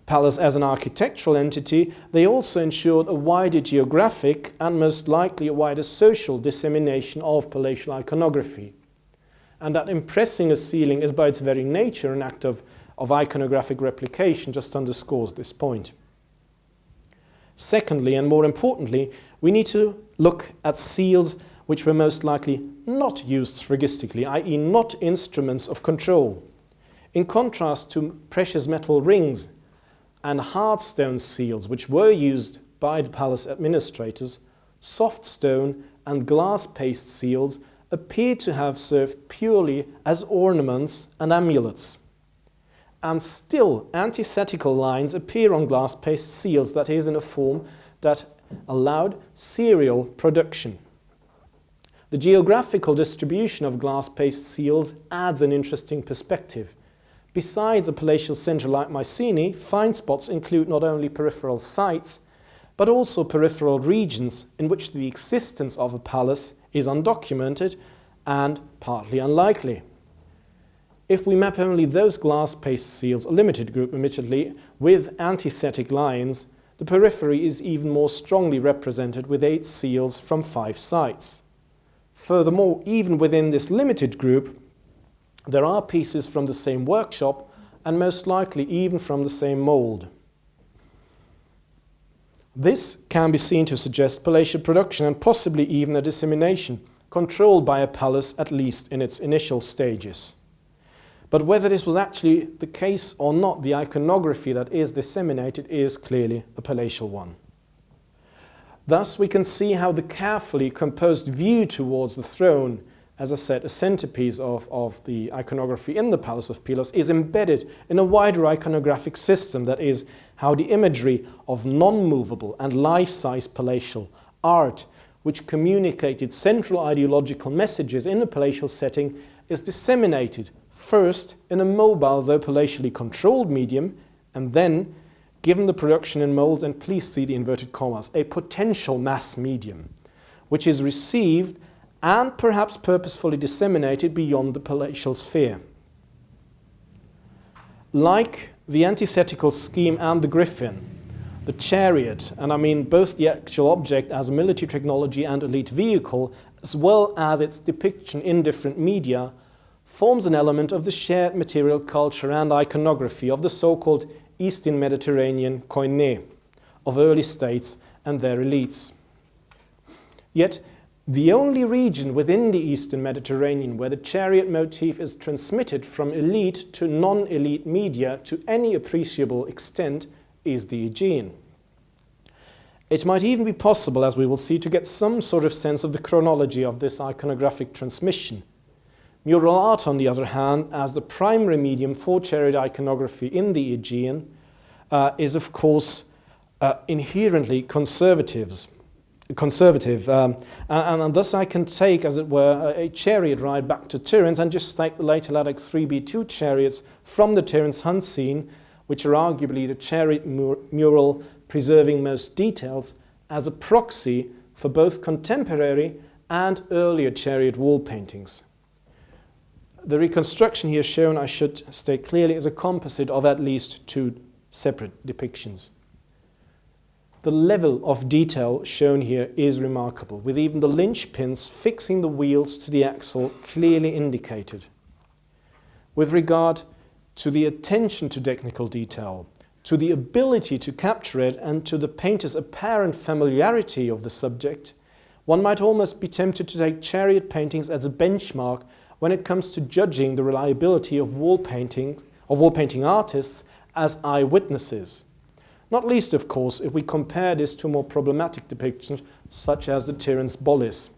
palace as an architectural entity, they also ensured a wider geographic and most likely a wider social dissemination of palatial iconography. And that impressing a ceiling is by its very nature an act of iconographic replication just underscores this point. Secondly, and more importantly, we need to look at seals which were most likely not used sphragistically, i.e. not instruments of control. In contrast to precious metal rings and hard stone seals which were used by the palace administrators, soft stone and glass paste seals appear to have served purely as ornaments and amulets. And still, antithetical lines appear on glass paste seals, that is, in a form that allowed serial production. The geographical distribution of glass paste seals adds an interesting perspective. Besides a palatial centre like Mycenae, find spots include not only peripheral sites, but also peripheral regions in which the existence of a palace is undocumented and partly unlikely. If we map only those glass paste seals, a limited group admittedly, with antithetic lines, the periphery is even more strongly represented with 8 seals from 5 sites. Furthermore, even within this limited group, there are pieces from the same workshop and most likely even from the same mould. This can be seen to suggest palatial production and possibly even a dissemination, controlled by a palace at least in its initial stages. But whether this was actually the case or not, the iconography that is disseminated is clearly a palatial one. Thus we can see how the carefully composed view towards the throne, as I said, a centerpiece of the iconography in the Palace of Pylos, is embedded in a wider iconographic system, that is, how the imagery of non-movable and life-size palatial art, which communicated central ideological messages in a palatial setting, is disseminated first in a mobile though palatially controlled medium, and then, given the production in molds, and please see the inverted commas, a potential mass medium, which is received and perhaps purposefully disseminated beyond the palatial sphere. Like the antithetical scheme and the griffin, the chariot, and I mean both the actual object as a military technology and elite vehicle, as well as its depiction in different media, forms an element of the shared material culture and iconography of the so-called Eastern Mediterranean koine of early states and their elites. Yet, the only region within the Eastern Mediterranean where the chariot motif is transmitted from elite to non-elite media to any appreciable extent is the Aegean. It might even be possible, as we will see, to get some sort of sense of the chronology of this iconographic transmission. Mural art, on the other hand, as the primary medium for chariot iconography in the Aegean, is of course inherently conservative, and thus I can take, as it were, a chariot ride back to Tiryns and just take the late Helladic 3B2 chariots from the Tiryns hunt scene, which are arguably the chariot mural preserving most details, as a proxy for both contemporary and earlier chariot wall paintings. The reconstruction here shown, I should state clearly, is a composite of at least 2 separate depictions. The level of detail shown here is remarkable, with even the linchpins fixing the wheels to the axle clearly indicated. With regard to the attention to technical detail, to the ability to capture it, and to the painter's apparent familiarity of the subject, one might almost be tempted to take chariot paintings as a benchmark when it comes to judging the reliability of wall painting artists as eyewitnesses. Not least, of course, if we compare this to more problematic depictions such as the Tiryns Bollis.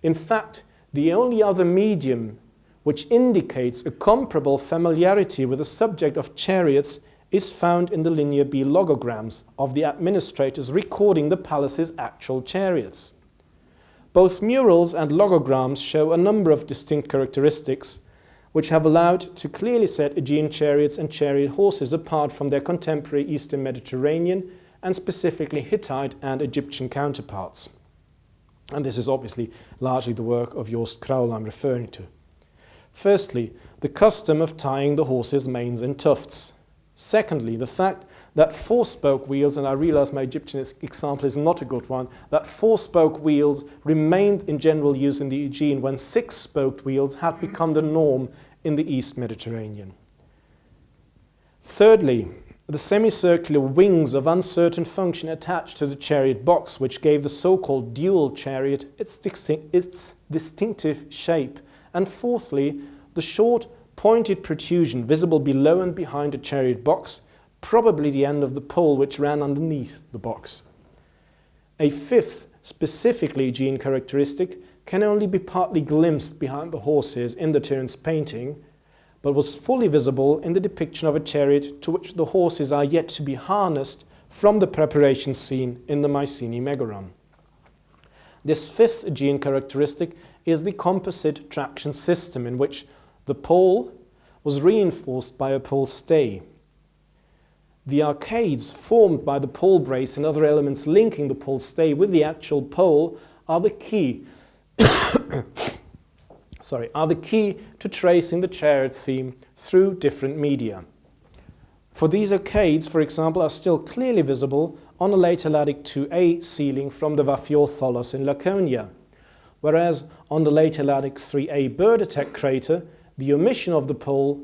In fact, the only other medium which indicates a comparable familiarity with the subject of chariots is found in the Linear B logograms of the administrators recording the palace's actual chariots. Both murals and logograms show a number of distinct characteristics which have allowed to clearly set Aegean chariots and chariot horses apart from their contemporary Eastern Mediterranean and specifically Hittite and Egyptian counterparts. And this is obviously largely the work of Joost Krauwel I'm referring to. Firstly, the custom of tying the horses' manes in tufts. Secondly, the fact that 4-spoke wheels, and I realize my Egyptian example is not a good one, that 4-spoke wheels remained in general use in the Aegean when 6-spoked wheels had become the norm in the East Mediterranean. Thirdly, the semicircular wings of uncertain function attached to the chariot box, which gave the so-called dual chariot its distinctive shape. And fourthly, the short, pointed protrusion visible below and behind the chariot box, probably the end of the pole which ran underneath the box. A fifth, specifically Aegean characteristic, can only be partly glimpsed behind the horses in the Tiryns painting, but was fully visible in the depiction of a chariot to which the horses are yet to be harnessed from the preparation scene in the Mycenae Megaron. This fifth Aegean characteristic is the composite traction system, in which the pole was reinforced by a pole stay. The arcades formed by the pole brace and other elements linking the pole stay with the actual pole are the key are the key to tracing the chariot theme through different media. For these arcades, for example, are still clearly visible on a late Helladic 2a ceiling from the Vaphiothos in Laconia, whereas on the late Helladic 3a bird attack crater, the omission of the pole,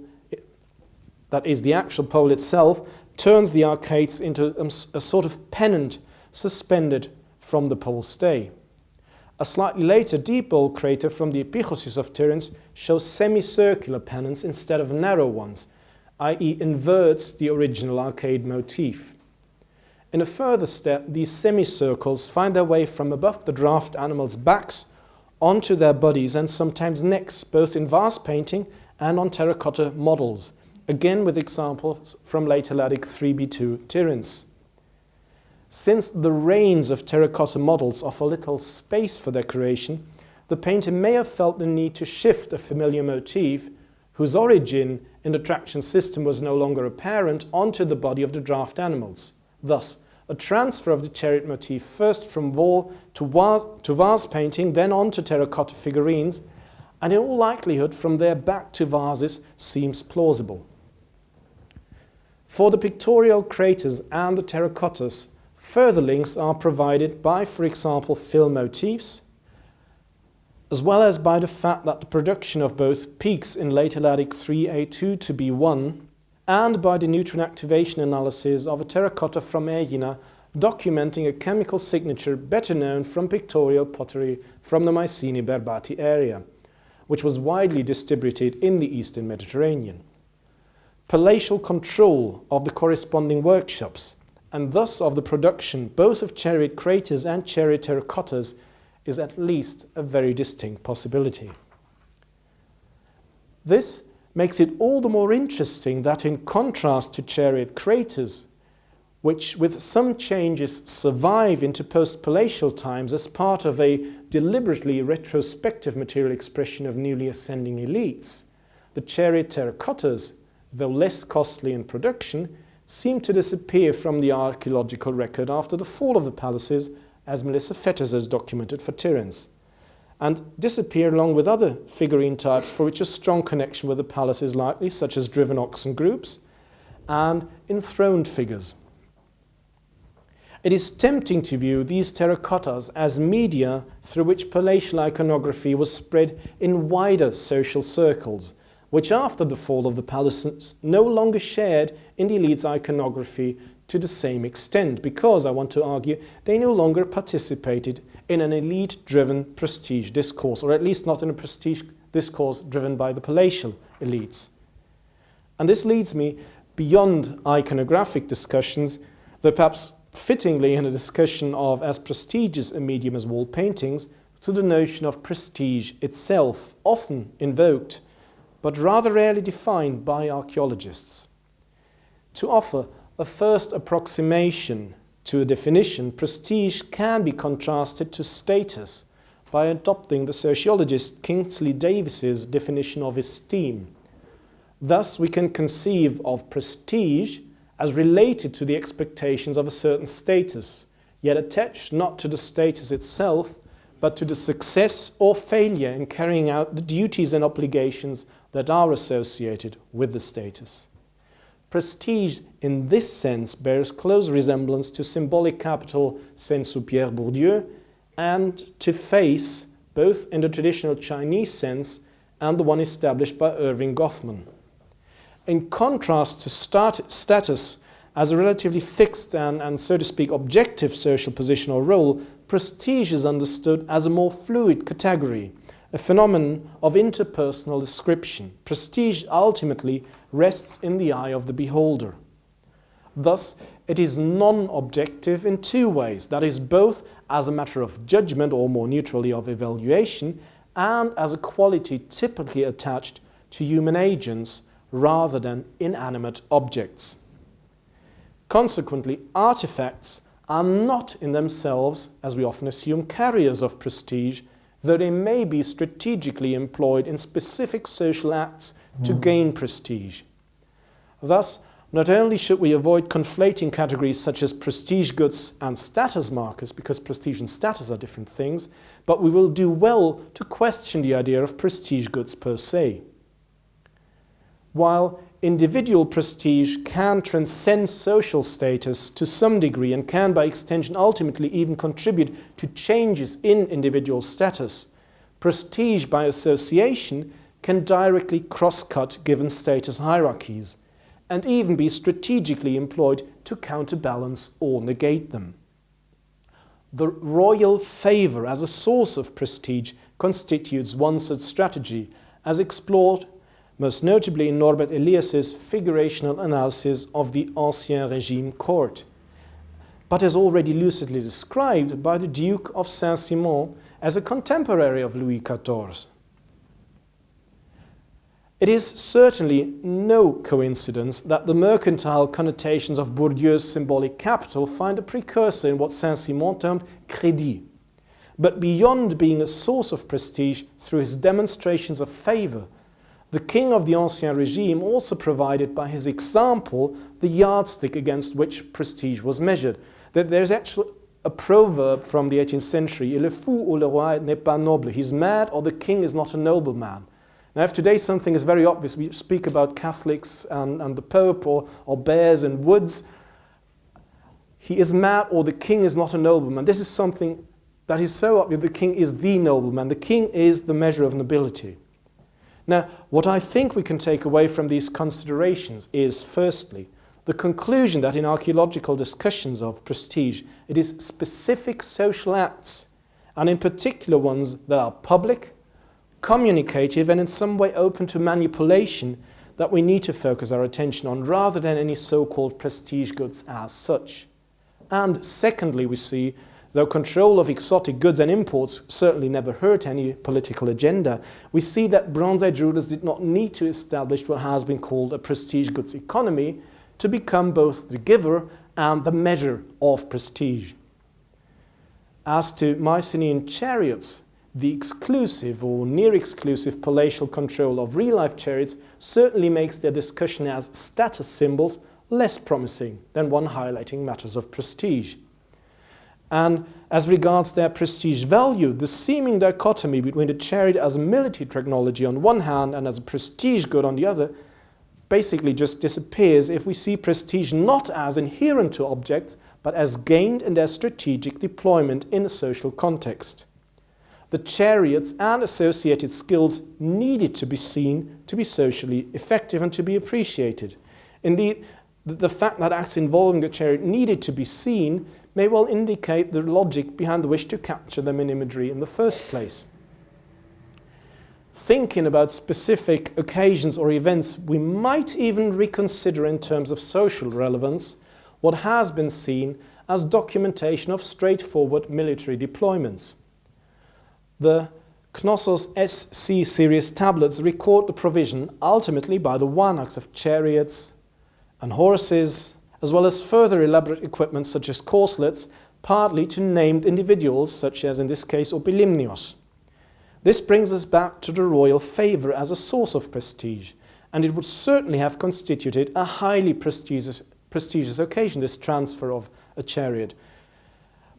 that is the actual pole itself, turns the arcades into a sort of pennant suspended from the pole stay. A slightly later deep bowl crater from the Epiphysis of Tiryns shows semicircular pennants instead of narrow ones, i.e. inverts the original arcade motif. In a further step, these semicircles find their way from above the draft animals' backs onto their bodies and sometimes necks, both in vase painting and on terracotta models, again with examples from late Helladic 3b2 Tiryns. Since the reins of terracotta models offer little space for decoration, the painter may have felt the need to shift a familiar motif, whose origin in the traction system was no longer apparent, onto the body of the draft animals. Thus, a transfer of the chariot motif first from wall to vase painting, then on to terracotta figurines, and in all likelihood from there back to vases seems plausible. For the pictorial craters and the terracottas, further links are provided by, for example, fill motifs, as well as by the fact that the production of both peaks in late Helladic 3a2 to b1 and by the neutron activation analysis of a terracotta from Aegean documenting a chemical signature better known from pictorial pottery from the Mycenae-Berbati area, which was widely distributed in the Eastern Mediterranean. Palatial control of the corresponding workshops, and thus of the production both of chariot craters and chariot terracottas, is at least a very distinct possibility. This makes it all the more interesting that, in contrast to chariot craters, which with some changes survive into post-palatial times as part of a deliberately retrospective material expression of newly ascending elites, the chariot terracottas, though less costly in production, seem to disappear from the archaeological record after the fall of the palaces, as Melissa Fetters has documented for Tiryns, and disappear along with other figurine types for which a strong connection with the palace is likely, such as driven oxen groups and enthroned figures. It is tempting to view these terracottas as media through which palatial iconography was spread in wider social circles, which after the fall of the palaces no longer shared in the elite's iconography to the same extent, because, I want to argue, they no longer participated in an elite-driven prestige discourse, or at least not in a prestige discourse driven by the palatial elites. And this leads me beyond iconographic discussions, though perhaps fittingly in a discussion of as prestigious a medium as wall paintings, to the notion of prestige itself, often invoked, but rather rarely defined by archaeologists. To offer a first approximation to a definition, prestige can be contrasted to status by adopting the sociologist Kingsley Davis's definition of esteem. Thus, we can conceive of prestige as related to the expectations of a certain status, yet attached not to the status itself, but to the success or failure in carrying out the duties and obligations that are associated with the status. Prestige, in this sense, bears close resemblance to symbolic capital sensu Pierre Bourdieu and to face, both in the traditional Chinese sense and the one established by Irving Goffman. In contrast to status as a relatively fixed and, so to speak, objective social position or role, prestige is understood as a more fluid category, a phenomenon of interpersonal description. Prestige ultimately rests in the eye of the beholder. Thus, it is non-objective in two ways, that is, both as a matter of judgment, or more neutrally of evaluation, and as a quality typically attached to human agents rather than inanimate objects. Consequently, artifacts are not in themselves, as we often assume, carriers of prestige, though they may be strategically employed in specific social acts to gain prestige. Thus, not only should we avoid conflating categories such as prestige goods and status markers, because prestige and status are different things, but we will do well to question the idea of prestige goods per se. While individual prestige can transcend social status to some degree and can by extension ultimately even contribute to changes in individual status, prestige by association can directly cross-cut given status hierarchies and even be strategically employed to counterbalance or negate them. The royal favour as a source of prestige constitutes one such strategy, as explored most notably in Norbert Elias's figurational analysis of the Ancien Régime court, but is already lucidly described by the Duke of Saint-Simon as a contemporary of Louis XIV. It is certainly no coincidence that the mercantile connotations of Bourdieu's symbolic capital find a precursor in what Saint-Simon termed crédit. But beyond being a source of prestige through his demonstrations of favour, the king of the Ancien Régime also provided by his example the yardstick against which prestige was measured. That there's actually a proverb from the 18th century, "Il est fou ou le roi n'est pas noble." He's mad or the king is not a nobleman. Now, if today something is very obvious, we speak about Catholics and the Pope or bears and woods, he is mad or the king is not a nobleman. This is something that is so obvious. The king is the nobleman. The king is the measure of nobility. Now, what I think we can take away from these considerations is, firstly, the conclusion that in archaeological discussions of prestige, it is specific social acts, and in particular ones that are public, communicative, and in some way open to manipulation, that we need to focus our attention on, rather than any so-called prestige goods as such. And secondly, we see, though control of exotic goods and imports certainly never hurt any political agenda, we see that Bronze Age rulers did not need to establish what has been called a prestige goods economy to become both the giver and the measure of prestige. As to Mycenaean chariots, the exclusive or near-exclusive palatial control of real-life chariots certainly makes their discussion as status symbols less promising than one highlighting matters of prestige. And as regards their prestige value, the seeming dichotomy between the chariot as a military technology on one hand and as a prestige good on the other basically just disappears if we see prestige not as inherent to objects, but as gained in their strategic deployment in a social context. The chariots and associated skills needed to be seen to be socially effective and to be appreciated. Indeed, the fact that acts involving the chariot needed to be seen may well indicate the logic behind the wish to capture them in imagery in the first place. Thinking about specific occasions or events, we might even reconsider in terms of social relevance what has been seen as documentation of straightforward military deployments. The Knossos SC series tablets record the provision, ultimately by the Wanaks, of chariots and horses, as well as further elaborate equipment such as corselets, partly to named individuals, such as in this case Opilimnios. This brings us back to the royal favour as a source of prestige, and it would certainly have constituted a highly prestigious occasion, this transfer of a chariot.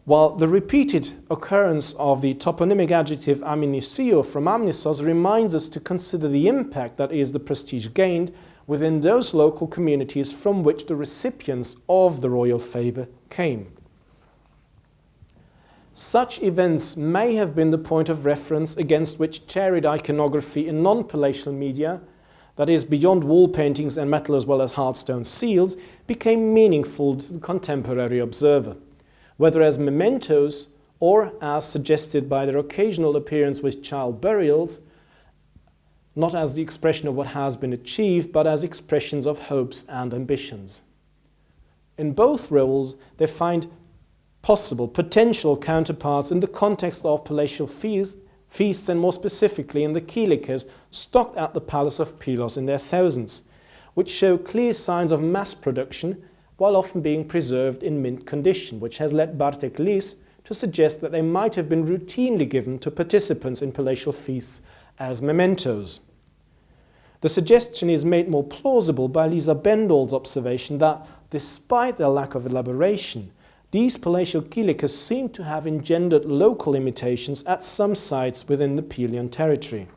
While the repeated occurrence of the toponymic adjective aminisio from amnisos reminds us to consider the impact that is the prestige gained within those local communities from which the recipients of the royal favour came. Such events may have been the point of reference against which chariot iconography in non-palatial media, that is beyond wall paintings and metal as well as hard stone seals, became meaningful to the contemporary observer, whether as mementos or as suggested by their occasional appearance with child burials, not as the expression of what has been achieved, but as expressions of hopes and ambitions. In both roles, they find potential counterparts in the context of palatial feasts, and more specifically in the kilikes stocked at the palace of Pylos in their thousands, which show clear signs of mass production while often being preserved in mint condition, which has led Bartek Lis to suggest that they might have been routinely given to participants in palatial feasts as mementos. The suggestion is made more plausible by Lisa Bendoll's observation that, despite their lack of elaboration, these palatial kilikos seem to have engendered local imitations at some sites within the Pelion territory.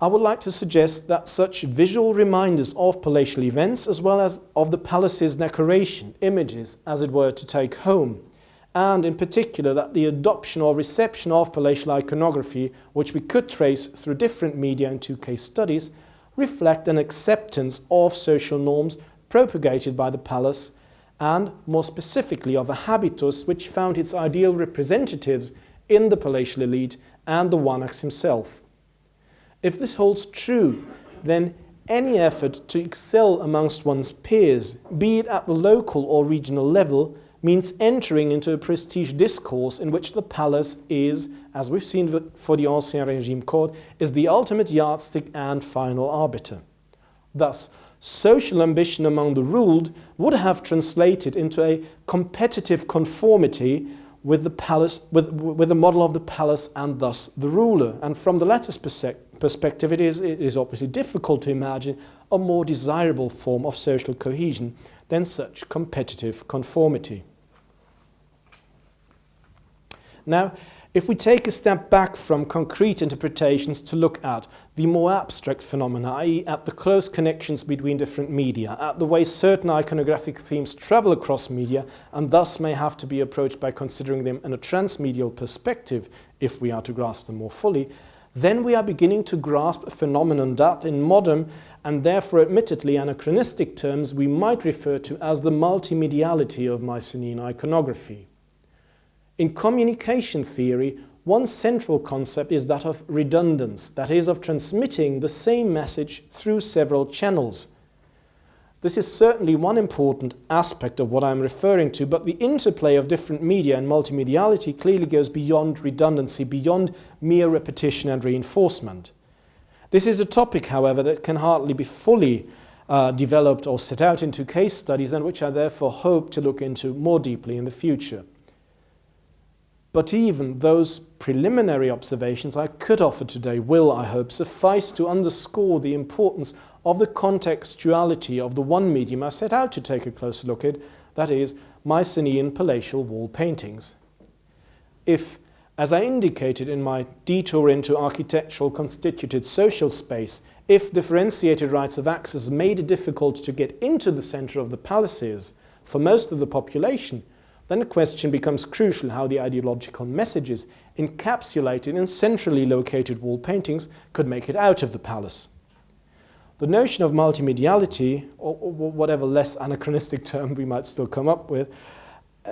I would like to suggest that such visual reminders of palatial events, as well as of the palace's decoration, images, as it were, to take home, and in particular that the adoption or reception of palatial iconography, which we could trace through different media in 2 case studies, reflect an acceptance of social norms propagated by the palace, and more specifically of a habitus which found its ideal representatives in the palatial elite and the monarch himself. If this holds true, then any effort to excel amongst one's peers, be it at the local or regional level, means entering into a prestige discourse in which the palace is, as we've seen for the Ancien Régime court, is the ultimate yardstick and final arbiter. Thus, social ambition among the ruled would have translated into a competitive conformity with the palace, with the model of the palace and thus the ruler. And from the latter's perspective, it is obviously difficult to imagine a more desirable form of social cohesion than such competitive conformity. Now, if we take a step back from concrete interpretations to look at the more abstract phenomena, i.e. at the close connections between different media, at the way certain iconographic themes travel across media and thus may have to be approached by considering them in a transmedial perspective if we are to grasp them more fully, then we are beginning to grasp a phenomenon that, in modern and therefore admittedly anachronistic terms, we might refer to as the multimediality of Mycenaean iconography. In communication theory, one central concept is that of redundance, that is, of transmitting the same message through several channels. This is certainly one important aspect of what I'm referring to, but the interplay of different media and multimediality clearly goes beyond redundancy, beyond mere repetition and reinforcement. This is a topic, however, that can hardly be fully developed or set out into case studies, and which I therefore hope to look into more deeply in the future. But even those preliminary observations I could offer today will, I hope, suffice to underscore the importance of the contextuality of the one medium I set out to take a closer look at, that is, Mycenaean palatial wall paintings. If, as I indicated in my detour into architectural constituted social space, if differentiated rights of access made it difficult to get into the centre of the palaces for most of the population, then the question becomes crucial how the ideological messages encapsulated in centrally located wall paintings could make it out of the palace. The notion of multimediality, or whatever less anachronistic term we might still come up with,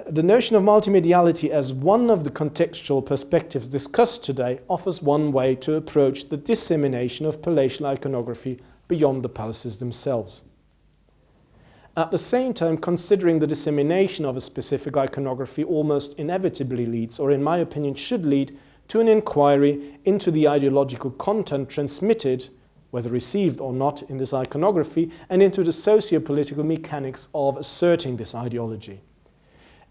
the notion of multimediality as one of the contextual perspectives discussed today offers one way to approach the dissemination of palatial iconography beyond the palaces themselves. At the same time, considering the dissemination of a specific iconography almost inevitably leads, or in my opinion should lead, to an inquiry into the ideological content transmitted, whether received or not, in this iconography, and into the socio-political mechanics of asserting this ideology.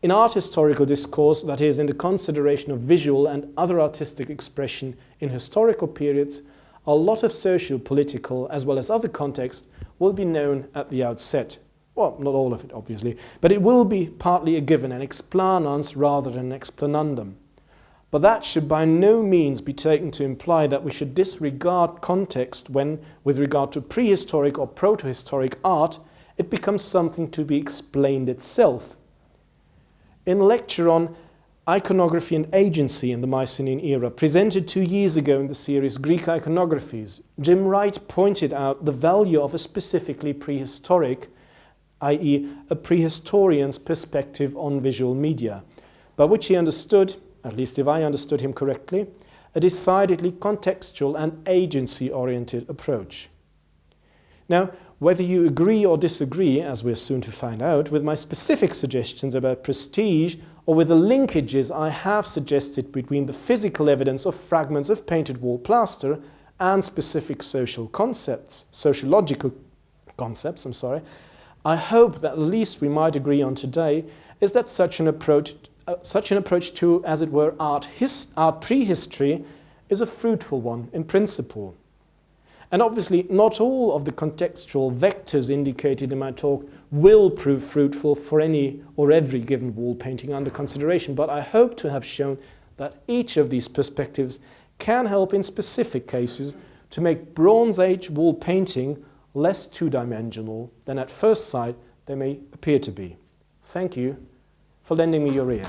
In art historical discourse, that is, in the consideration of visual and other artistic expression in historical periods, a lot of socio-political as well as other contexts will be known at the outset. Well, not all of it, obviously, but it will be partly a given, an explanans rather than an explanandum. But that should by no means be taken to imply that we should disregard context when, with regard to prehistoric or protohistoric art, it becomes something to be explained itself. In a lecture on iconography and agency in the Mycenaean era, presented 2 years ago in the series Greek Iconographies, Jim Wright pointed out the value of a specifically prehistoric, i.e. a prehistorian's perspective on visual media, by which he understood, at least if I understood him correctly, a decidedly contextual and agency-oriented approach. Now, whether you agree or disagree, as we're soon to find out, with my specific suggestions about prestige or with the linkages I have suggested between the physical evidence of fragments of painted wall plaster and specific sociological concepts, I hope that the least we might agree on today is that such an approach to, as it were, art prehistory is a fruitful one in principle. And obviously, not all of the contextual vectors indicated in my talk will prove fruitful for any or every given wall painting under consideration, but I hope to have shown that each of these perspectives can help in specific cases to make Bronze Age wall painting less two-dimensional than at first sight they may appear to be. Thank you for lending me your ear.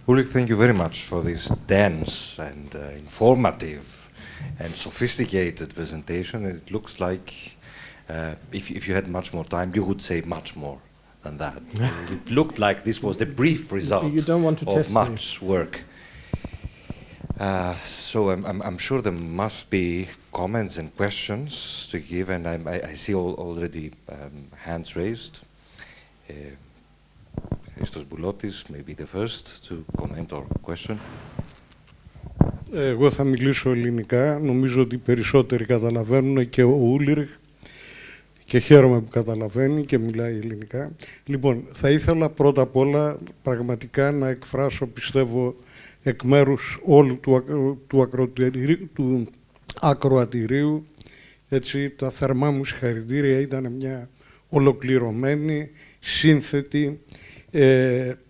Ulrich, thank you very much for this dense and informative and sophisticated presentation. It looks like if you had much more time, you would say much more than that. It looked like this was the brief result of much work. So I'm sure there must be comments and questions to give, and I see already hands raised. Christos Boulotis, maybe the first to comment or question. Εγώ θα μιλήσω ελληνικά. Νομίζω ότι οι περισσότεροι καταλαβαίνουν και ο Ulrich και χαίρομαι που καταλαβαίνει και μιλάει ελληνικά. Λοιπόν, θα ήθελα πρώτα απ' όλα πραγματικά να εκφράσω, πιστεύω, εκ μέρους όλου του ακροατηρίου, έτσι, τα θερμά μου συγχαρητήρια. Ήταν μια ολοκληρωμένη, σύνθετη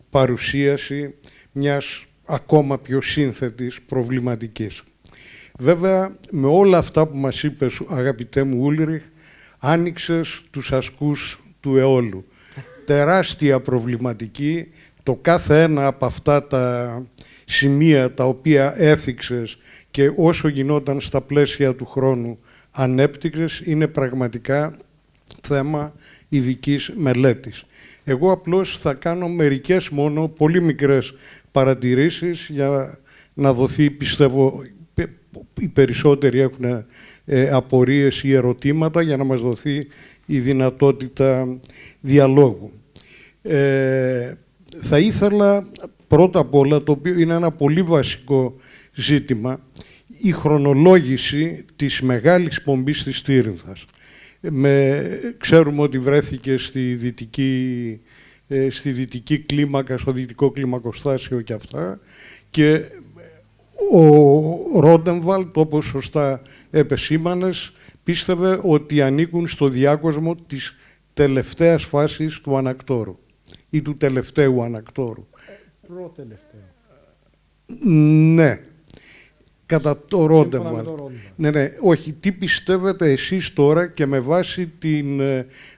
παρουσίαση μιας ακόμα πιο σύνθετης προβληματικής. Βέβαια, με όλα αυτά που μας είπες, αγαπητέ μου Ulrich, άνοιξες τους ασκούς του αιώλου. Τεράστια προβληματική, το κάθε ένα από αυτά τα σημεία τα οποία έθιξες και όσο γινόταν στα πλαίσια του χρόνου ανέπτυξες, είναι πραγματικά θέμα ειδικής μελέτης. Εγώ απλώς θα κάνω μερικές μόνο, πολύ μικρές παρατηρήσεις για να δοθεί, πιστεύω, οι περισσότεροι έχουν απορίες ή ερωτήματα, για να μας δοθεί η δυνατότητα διαλόγου. Θα ήθελα πρώτα απ' όλα, το οποίο είναι ένα πολύ βασικό ζήτημα, η χρονολόγηση της μεγάλης πομπής της Τίρυνθας. Ξέρουμε ότι βρέθηκε στη δυτική κλίμακα, στο δυτικό κλιμακοστάσιο και αυτά, και ο Ρόντεμβαλτ, όπως σωστά επεσήμανες, πίστευε ότι ανήκουν στο διάκοσμο της τελευταίας φάσης του ανακτόρου ή του τελευταίου ανακτόρου. Προτελευταίο. Ναι. Κατά το Ρόντεμβαλτ. Ναι, όχι. Τι πιστεύετε εσείς τώρα, και με βάση την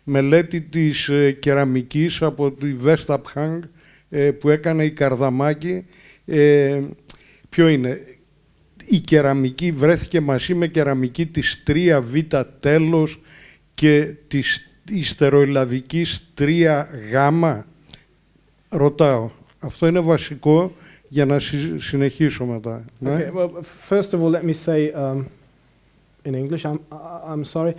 μελέτη της κεραμικής από τη Βέσταπχανγκ που έκανε η Καρδαμάκη, ποιο είναι? Η κεραμική βρέθηκε μαζί με κεραμική της 3Β τέλος και της ιστεροελλαδικής 3Γ. Ρωτάω. Αυτό είναι βασικό για να συνεχίσω μετά. Okay, well, first of all, let me say in English, I'm sorry.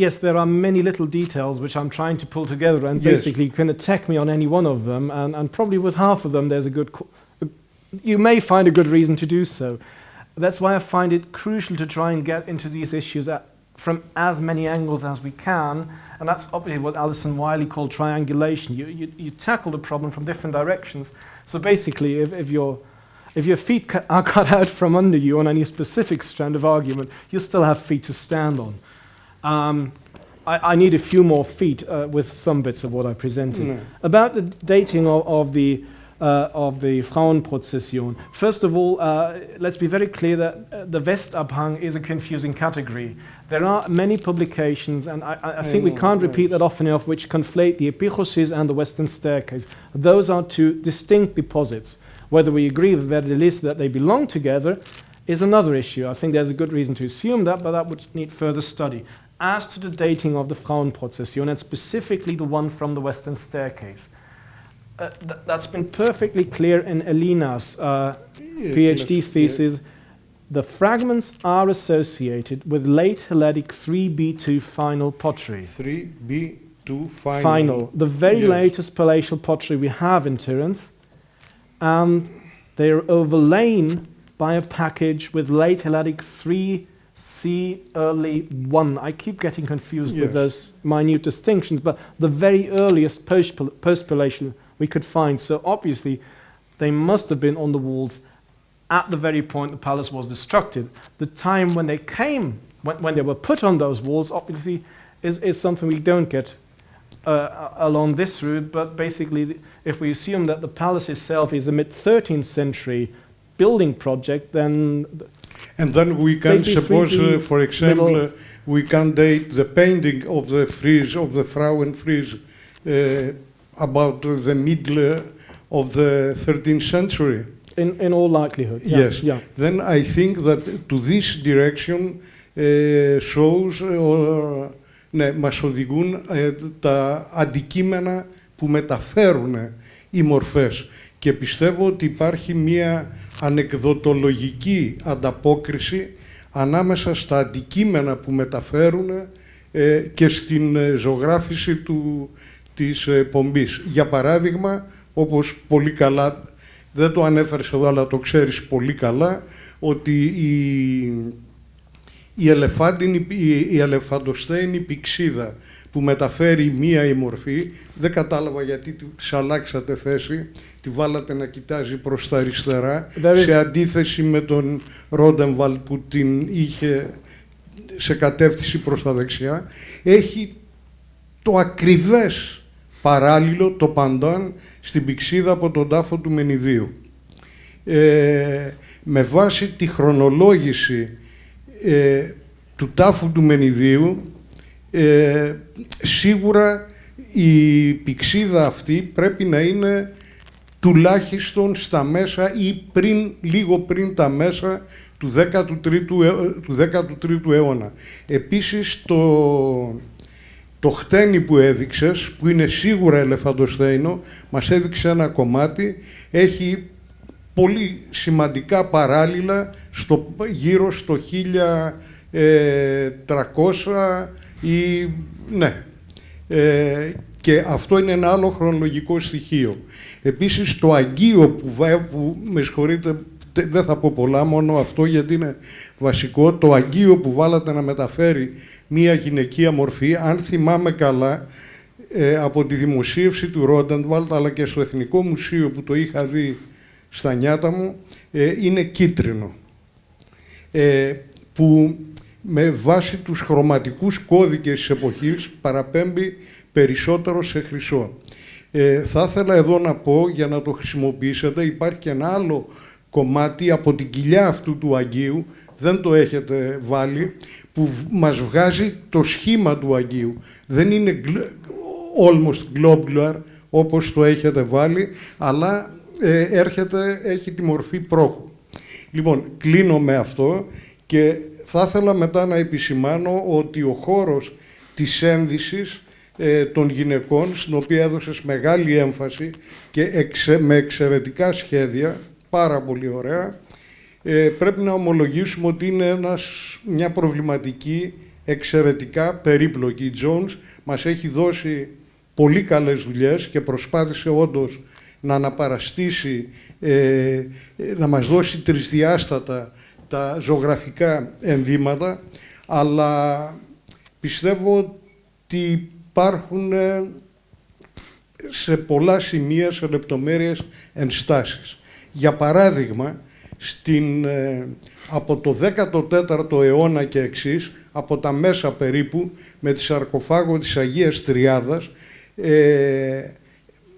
Yes, there are many little details which I'm trying to pull together, and basically you can attack me on any one of them, and probably with half of them there's a good... You may find a good reason to do so. That's why I find it crucial to try and get into these issues from as many angles as we can, and that's obviously what Alison Wiley called triangulation. You tackle the problem from different directions. So basically, if your feet are cut out from under you on any specific strand of argument, you still have feet to stand on. I need a few more feet with some bits of what I presented. About the dating of the Frauenprozession. First of all, let's be very clear that the Westabhang is a confusing category. There are many publications, and I think we can't repeat that often enough, which conflate the epichoses and the western staircase. Those are two distinct deposits. Whether we agree with that it is that they belong together is another issue. I think there's a good reason to assume that, but that would need further study. As to the dating of the Frauenprozession, and specifically the one from the western staircase, that's been perfectly clear in Elina's PhD thesis. The fragments are associated with late Helladic 3B2 final pottery. 3B2 final. The very latest palatial pottery we have in Tiryns, and they're overlain by a package with late Helladic 3C, early 1. I keep getting confused with those minute distinctions, but the very earliest post-palatial we could find. So obviously, they must have been on the walls at the very point the palace was destructed. The time when they came, when they were put on those walls, obviously, is something we don't get along this route, but basically, if we assume that the palace itself is a mid-13th century building project, then... And then we can suppose, for example, we can date the painting of the frieze, of the Frauenfrieze, about the middle of the 13th century. In all likelihood, yes. Yeah. Then I think that to this direction shows or... Ναι, μας οδηγούν τα αντικείμενα που μεταφέρουν οι μορφές. Και πιστεύω ότι υπάρχει μία ανεκδοτολογική ανταπόκριση ανάμεσα στα αντικείμενα που μεταφέρουν και στην ζωγράφιση της πομπής. Για παράδειγμα, όπως πολύ καλά, δεν το ανέφερες εδώ, αλλά το ξέρεις πολύ καλά, ότι η ελεφαντοστέινη πυξίδα που μεταφέρει μία η μορφή, δεν κατάλαβα γιατί της αλλάξατε θέση, τη βάλατε να κοιτάζει προς τα αριστερά, σε αντίθεση με τον Ρόντεμβαλτ που την είχε σε κατεύθυνση προς τα δεξιά. Έχει το ακριβές παράλληλο, το παντάν, στην πυξίδα από τον τάφο του Μενιδίου. Με βάση τη χρονολόγηση του τάφου του Μενιδίου, σίγουρα η πυξίδα αυτή πρέπει να είναι τουλάχιστον στα μέσα ή λίγο πριν τα μέσα του 13ου αιώνα. Επίσης, το χτένι που έδειξες, που είναι σίγουρα ελεφαντοστέινο, μας έδειξε ένα κομμάτι, έχει πολύ σημαντικά παράλληλα γύρω στο 1300 ή... ναι. Και αυτό είναι ένα άλλο χρονολογικό στοιχείο. Επίσης, το αγγείο που με συγχωρείτε, δεν θα πω πολλά, μόνο αυτό γιατί είναι βασικό, το αγγείο που βάλατε να μεταφέρει μία γυναικεία μορφή, αν θυμάμαι καλά, από τη δημοσίευση του Ρόντεμβαλτ, αλλά και στο Εθνικό Μουσείο που το είχα δει στα νιάτα μου, είναι κίτρινο, που με βάση τους χρωματικούς κώδικες της εποχής παραπέμπει περισσότερο σε χρυσό. Θα ήθελα εδώ να πω, για να το χρησιμοποιήσετε, υπάρχει και ένα άλλο κομμάτι από την κοιλιά αυτού του αγγείου, δεν το έχετε βάλει, που μας βγάζει το σχήμα του αγγείου. Δεν είναι almost globular όπως το έχετε βάλει, αλλά έχει τη μορφή πρόχου. Λοιπόν, κλείνω με αυτό και θα ήθελα μετά να επισημάνω ότι ο χώρος της ένδυσης των γυναικών, στην οποία έδωσες μεγάλη έμφαση και με εξαιρετικά σχέδια, πάρα πολύ ωραία, πρέπει να ομολογήσουμε ότι είναι μια προβληματική εξαιρετικά περίπλοκη. Η Jones μας έχει δώσει πολύ καλές δουλειές και προσπάθησε όντως να αναπαραστήσει, να μας δώσει τρισδιάστατα τα ζωγραφικά ενδύματα, αλλά πιστεύω ότι υπάρχουν σε πολλά σημεία, σε λεπτομέρειες, ενστάσεις. Για παράδειγμα, από το 14ο αιώνα και εξής, από τα μέσα περίπου, με τη σαρκοφάγο της Αγίας Τριάδας,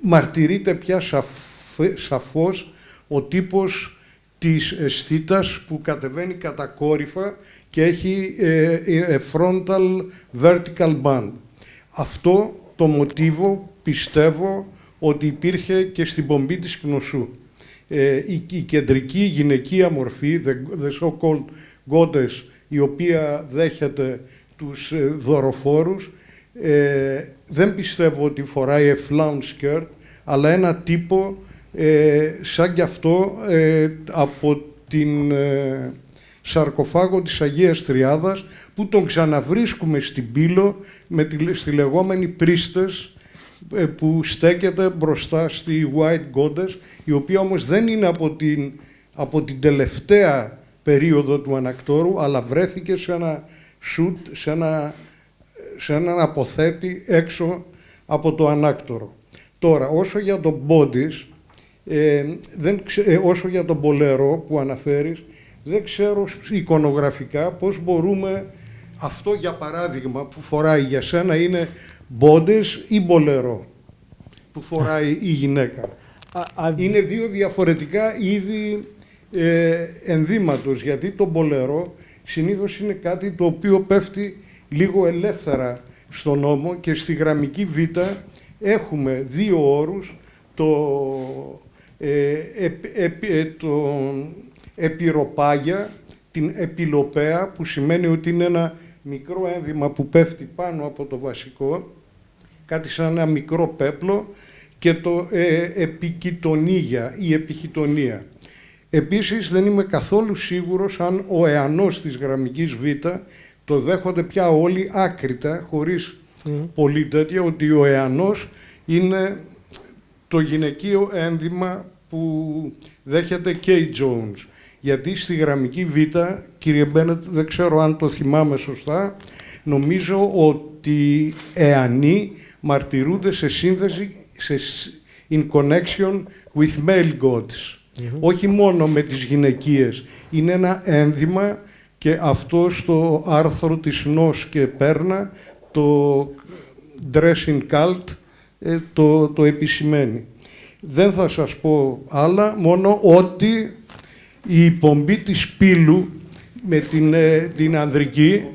μαρτυρείται πια σαφώς ο τύπος της αισθήτας που κατεβαίνει κατακόρυφα και έχει frontal vertical band. Αυτό το μοτίβο πιστεύω ότι υπήρχε και στην πομπή της Κνωσού. Η κεντρική γυναικεία μορφή, the so-called goddess, η οποία δέχεται τους δωροφόρους, δεν πιστεύω ότι φοράει flounced skirt, αλλά ένα τύπο σαν κι αυτό από την σαρκοφάγο της Αγίας Τριάδας, που τον ξαναβρίσκουμε στην Πύλο στη λεγόμενη πρίστες που στέκεται μπροστά στη White Goddess, η οποία όμως δεν είναι από την από την τελευταία περίοδο του ανακτόρου, αλλά βρέθηκε σε ένα σουτ, σε έναν αποθέτη έξω από το ανάκτορο. Τώρα, όσο για τον Bodies, όσο για τον Bolero που αναφέρεις, δεν ξέρω εικονογραφικά πώς μπορούμε, αυτό για παράδειγμα που φοράει για σένα είναι Bodies ή Bolero που φοράει η γυναίκα. Είναι δύο διαφορετικά είδη ενδύματος, γιατί το Bolero συνήθως είναι κάτι το οποίο πέφτει λίγο ελεύθερα στον ώμο και στη γραμμική Β έχουμε δύο όρους, το επιρροπάγια, την επιλοπαία, που σημαίνει ότι είναι ένα μικρό ένδυμα που πέφτει πάνω από το βασικό, κάτι σαν ένα μικρό πέπλο, και το επικοιτονίγια ή επιχιτονία. Επίσης δεν είμαι καθόλου σίγουρος αν ο εανός της γραμμικής Β το δέχονται πια όλοι άκρητα, χωρίς πολύ τέτοια, ότι ο εανός είναι το γυναικείο ένδυμα που δέχεται και η Jones. Γιατί στη γραμμική Β, κύριε Μπένετ, δεν ξέρω αν το θυμάμαι σωστά, νομίζω ότι εανοί μαρτυρούνται σε σύνδεση, in connection with male gods. Όχι μόνο με τις γυναικείες. Είναι ένα ένδυμα και αυτό στο άρθρο της Νος και Πέρνα, το dressing cult, το επισημαίνει. Δεν θα σας πω άλλα, μόνο ότι η υπομπή της πύλου με την ανδρική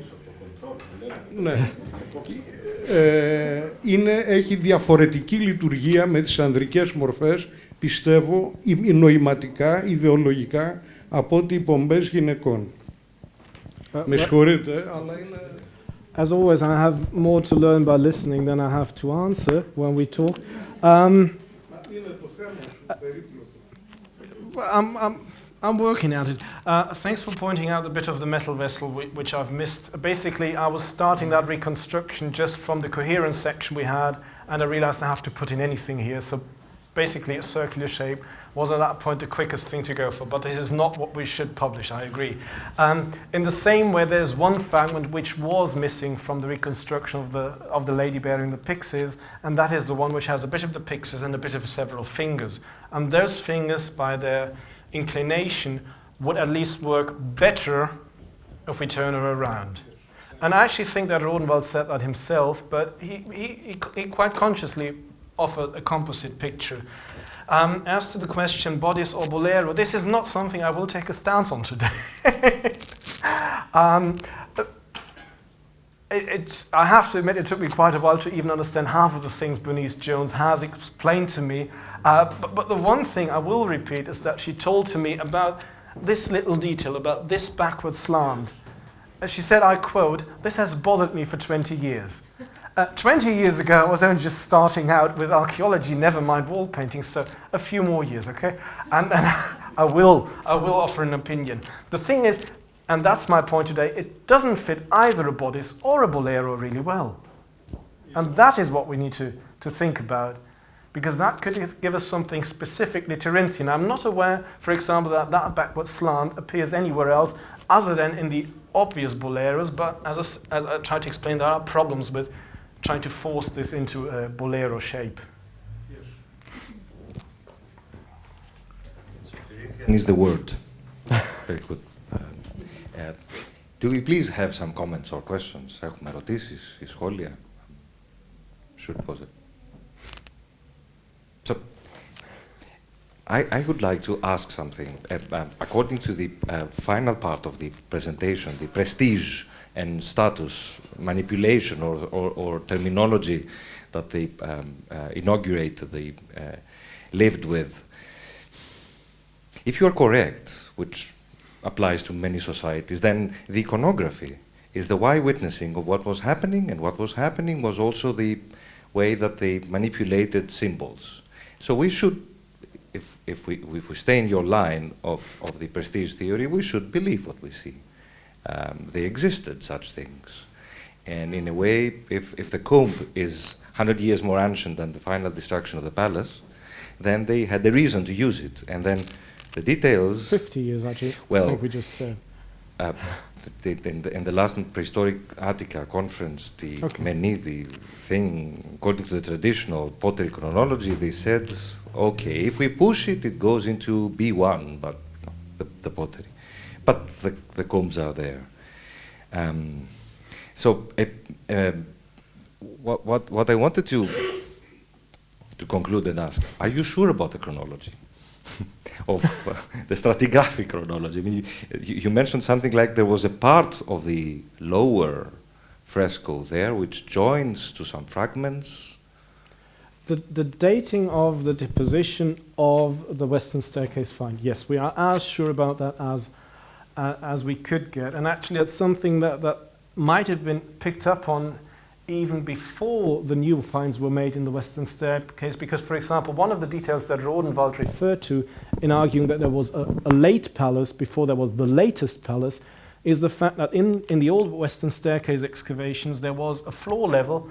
έχει διαφορετική λειτουργία με τις ανδρικές μορφές, πιστεύω, νοηματικά, ιδεολογικά, από ότι οι πομπές γυναικών. Με συγχωρείτε, αλλά είναι... As always, I have more to learn by listening than I have to answer when we talk. I'm working at it. Thanks for pointing out a bit of the metal vessel which I've missed. Basically, I was starting that reconstruction just from the coherence section we had, and I realized I have to put in anything here. So basically, a circular shape was at that point the quickest thing to go for. But this is not what we should publish, I agree. In the same way, there's one fragment which was missing from the reconstruction of the lady bearing the pyxes, and that is the one which has a bit of the pyxes and a bit of several fingers. And those fingers, by their inclination, would at least work better if we turn her around. And I actually think that Rodenwald said that himself, but he quite consciously offered a composite picture. As to the question, Bodies or Bolero, this is not something I will take a stance on today. I have to admit, it took me quite a while to even understand half of the things Bernice Jones has explained to me. But the one thing I will repeat is that she told to me about this little detail, about this backward slant. And she said, I quote, "This has bothered me for 20 years." 20 years ago, I was only just starting out with archaeology, never mind wall painting, so a few more years, okay? And I will offer an opinion. The thing is, and that's my point today, it doesn't fit either a Bodies or a Bolero really well. And that is what we need to think about, because that could give us something specifically Tirynthian. I'm not aware, for example, that that backward slant appears anywhere else other than in the obvious Boleros, but as I tried to explain, there are problems with trying to force this into a Bolero shape. Yes. So Tirynthian is the word. Very good. Do we please have some comments or questions? Έχουμε ερωτήσεις ή σχόλια? Should pose it. So, I would like to ask something. According to the final part of the presentation, the prestige and status manipulation or terminology that they inaugurated, they lived with. If you are correct, which applies to many societies, then the iconography is the witnessing of what was happening, and what was happening was also the way that they manipulated symbols. So we should, if we stay in your line of the prestige theory, we should believe what we see. They existed, such things. And in a way, if the comb is 100 years more ancient than the final destruction of the palace, then they had the reason to use it. And then The details... 50 years, actually. Well, I think we just said. In the last prehistoric Attica conference, the Menidi thing, according to the traditional pottery chronology, they said, okay, if we push it, it goes into B1, but the pottery. But the combs are there. What I wanted to conclude and ask, are you sure about the chronology? Of the stratigraphic chronology. I mean, you mentioned something like there was a part of the lower fresco there which joins to some fragments. The dating of the deposition of the western staircase find, yes, we are as sure about that as we could get. And actually it's something that might have been picked up on even before the new finds were made in the western staircase, because, for example, one of the details that Rodenwald referred to in arguing that there was a late palace before there was the latest palace is the fact that in the old western staircase excavations there was a floor level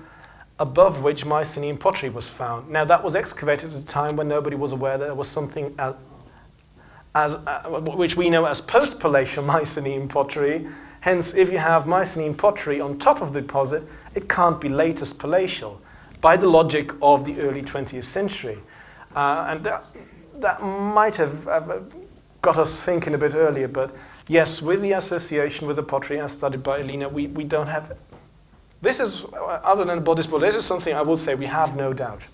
above which Mycenaean pottery was found. Now that was excavated at a time when nobody was aware that there was something which we know as post-palatial Mycenaean pottery. Hence, if you have Mycenaean pottery on top of the deposit, it can't be latest palatial by the logic of the early 20th century. And that might have got us thinking a bit earlier, but yes, with the association with the pottery as studied by Elena, we don't have... This is, other than the bodice ball, this is something I will say we have no doubt.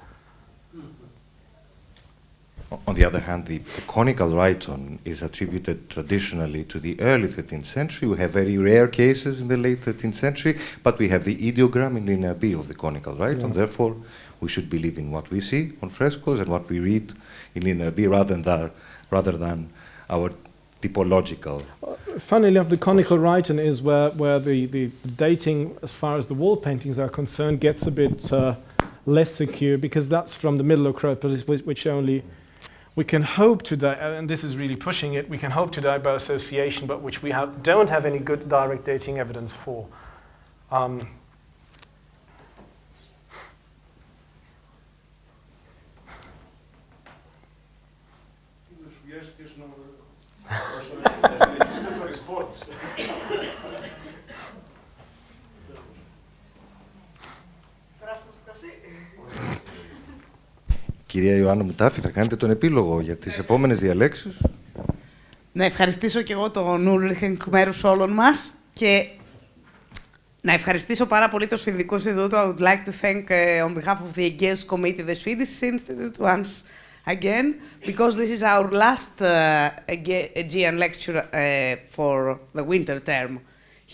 On the other hand, the conical rhyton is attributed traditionally to the early 13th century. We have very rare cases in the late 13th century, but we have the ideogram in linear B of the conical rhyton. Yeah. Therefore, we should believe in what we see on frescoes and what we read in linear B rather than our typological. Funnily enough, the conical rhyton is where the dating, as far as the wall paintings are concerned, gets a bit less secure, because that's from the middle of Crotus, which only... We can hope to die, and this is really pushing it, we can hope to die by association, but which we don't have any good direct dating evidence for. Κυρία Ιωάννα Μουτάφη, θα κάνετε τον επίλογο για τις επόμενες διαλέξεις. Να ευχαριστήσω και εγώ τον Ulrich εκ μέρους όλων μας και να ευχαριστήσω πάρα πολύ το Σουηδικό Ινστιτούτο. I would like to thank on behalf of the Aegean Committee the Swedish Institute once again, because this is our last Aegean lecture for the winter term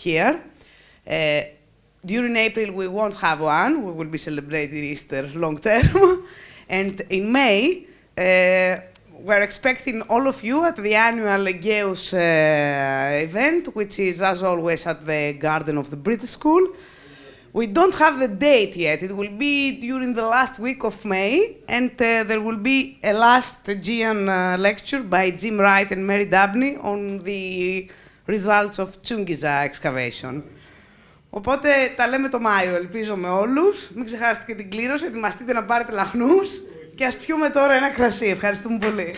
here. During April we won't have one, we will be celebrating Easter long term. And in May, we're expecting all of you at the annual Aegeus event, which is, as always, at the Garden of the British School. We don't have the date yet. It will be during the last week of May, and there will be a last Aegean lecture by Jim Wright and Mary Dabney on the results of Chungiza excavation. Οπότε τα λέμε το Μάιο, ελπίζω με όλους. Μην ξεχάσετε και την κλήρωση, ετοιμαστείτε να πάρετε λαχνούς και ας πιούμε τώρα ένα κρασί. Ευχαριστούμε πολύ.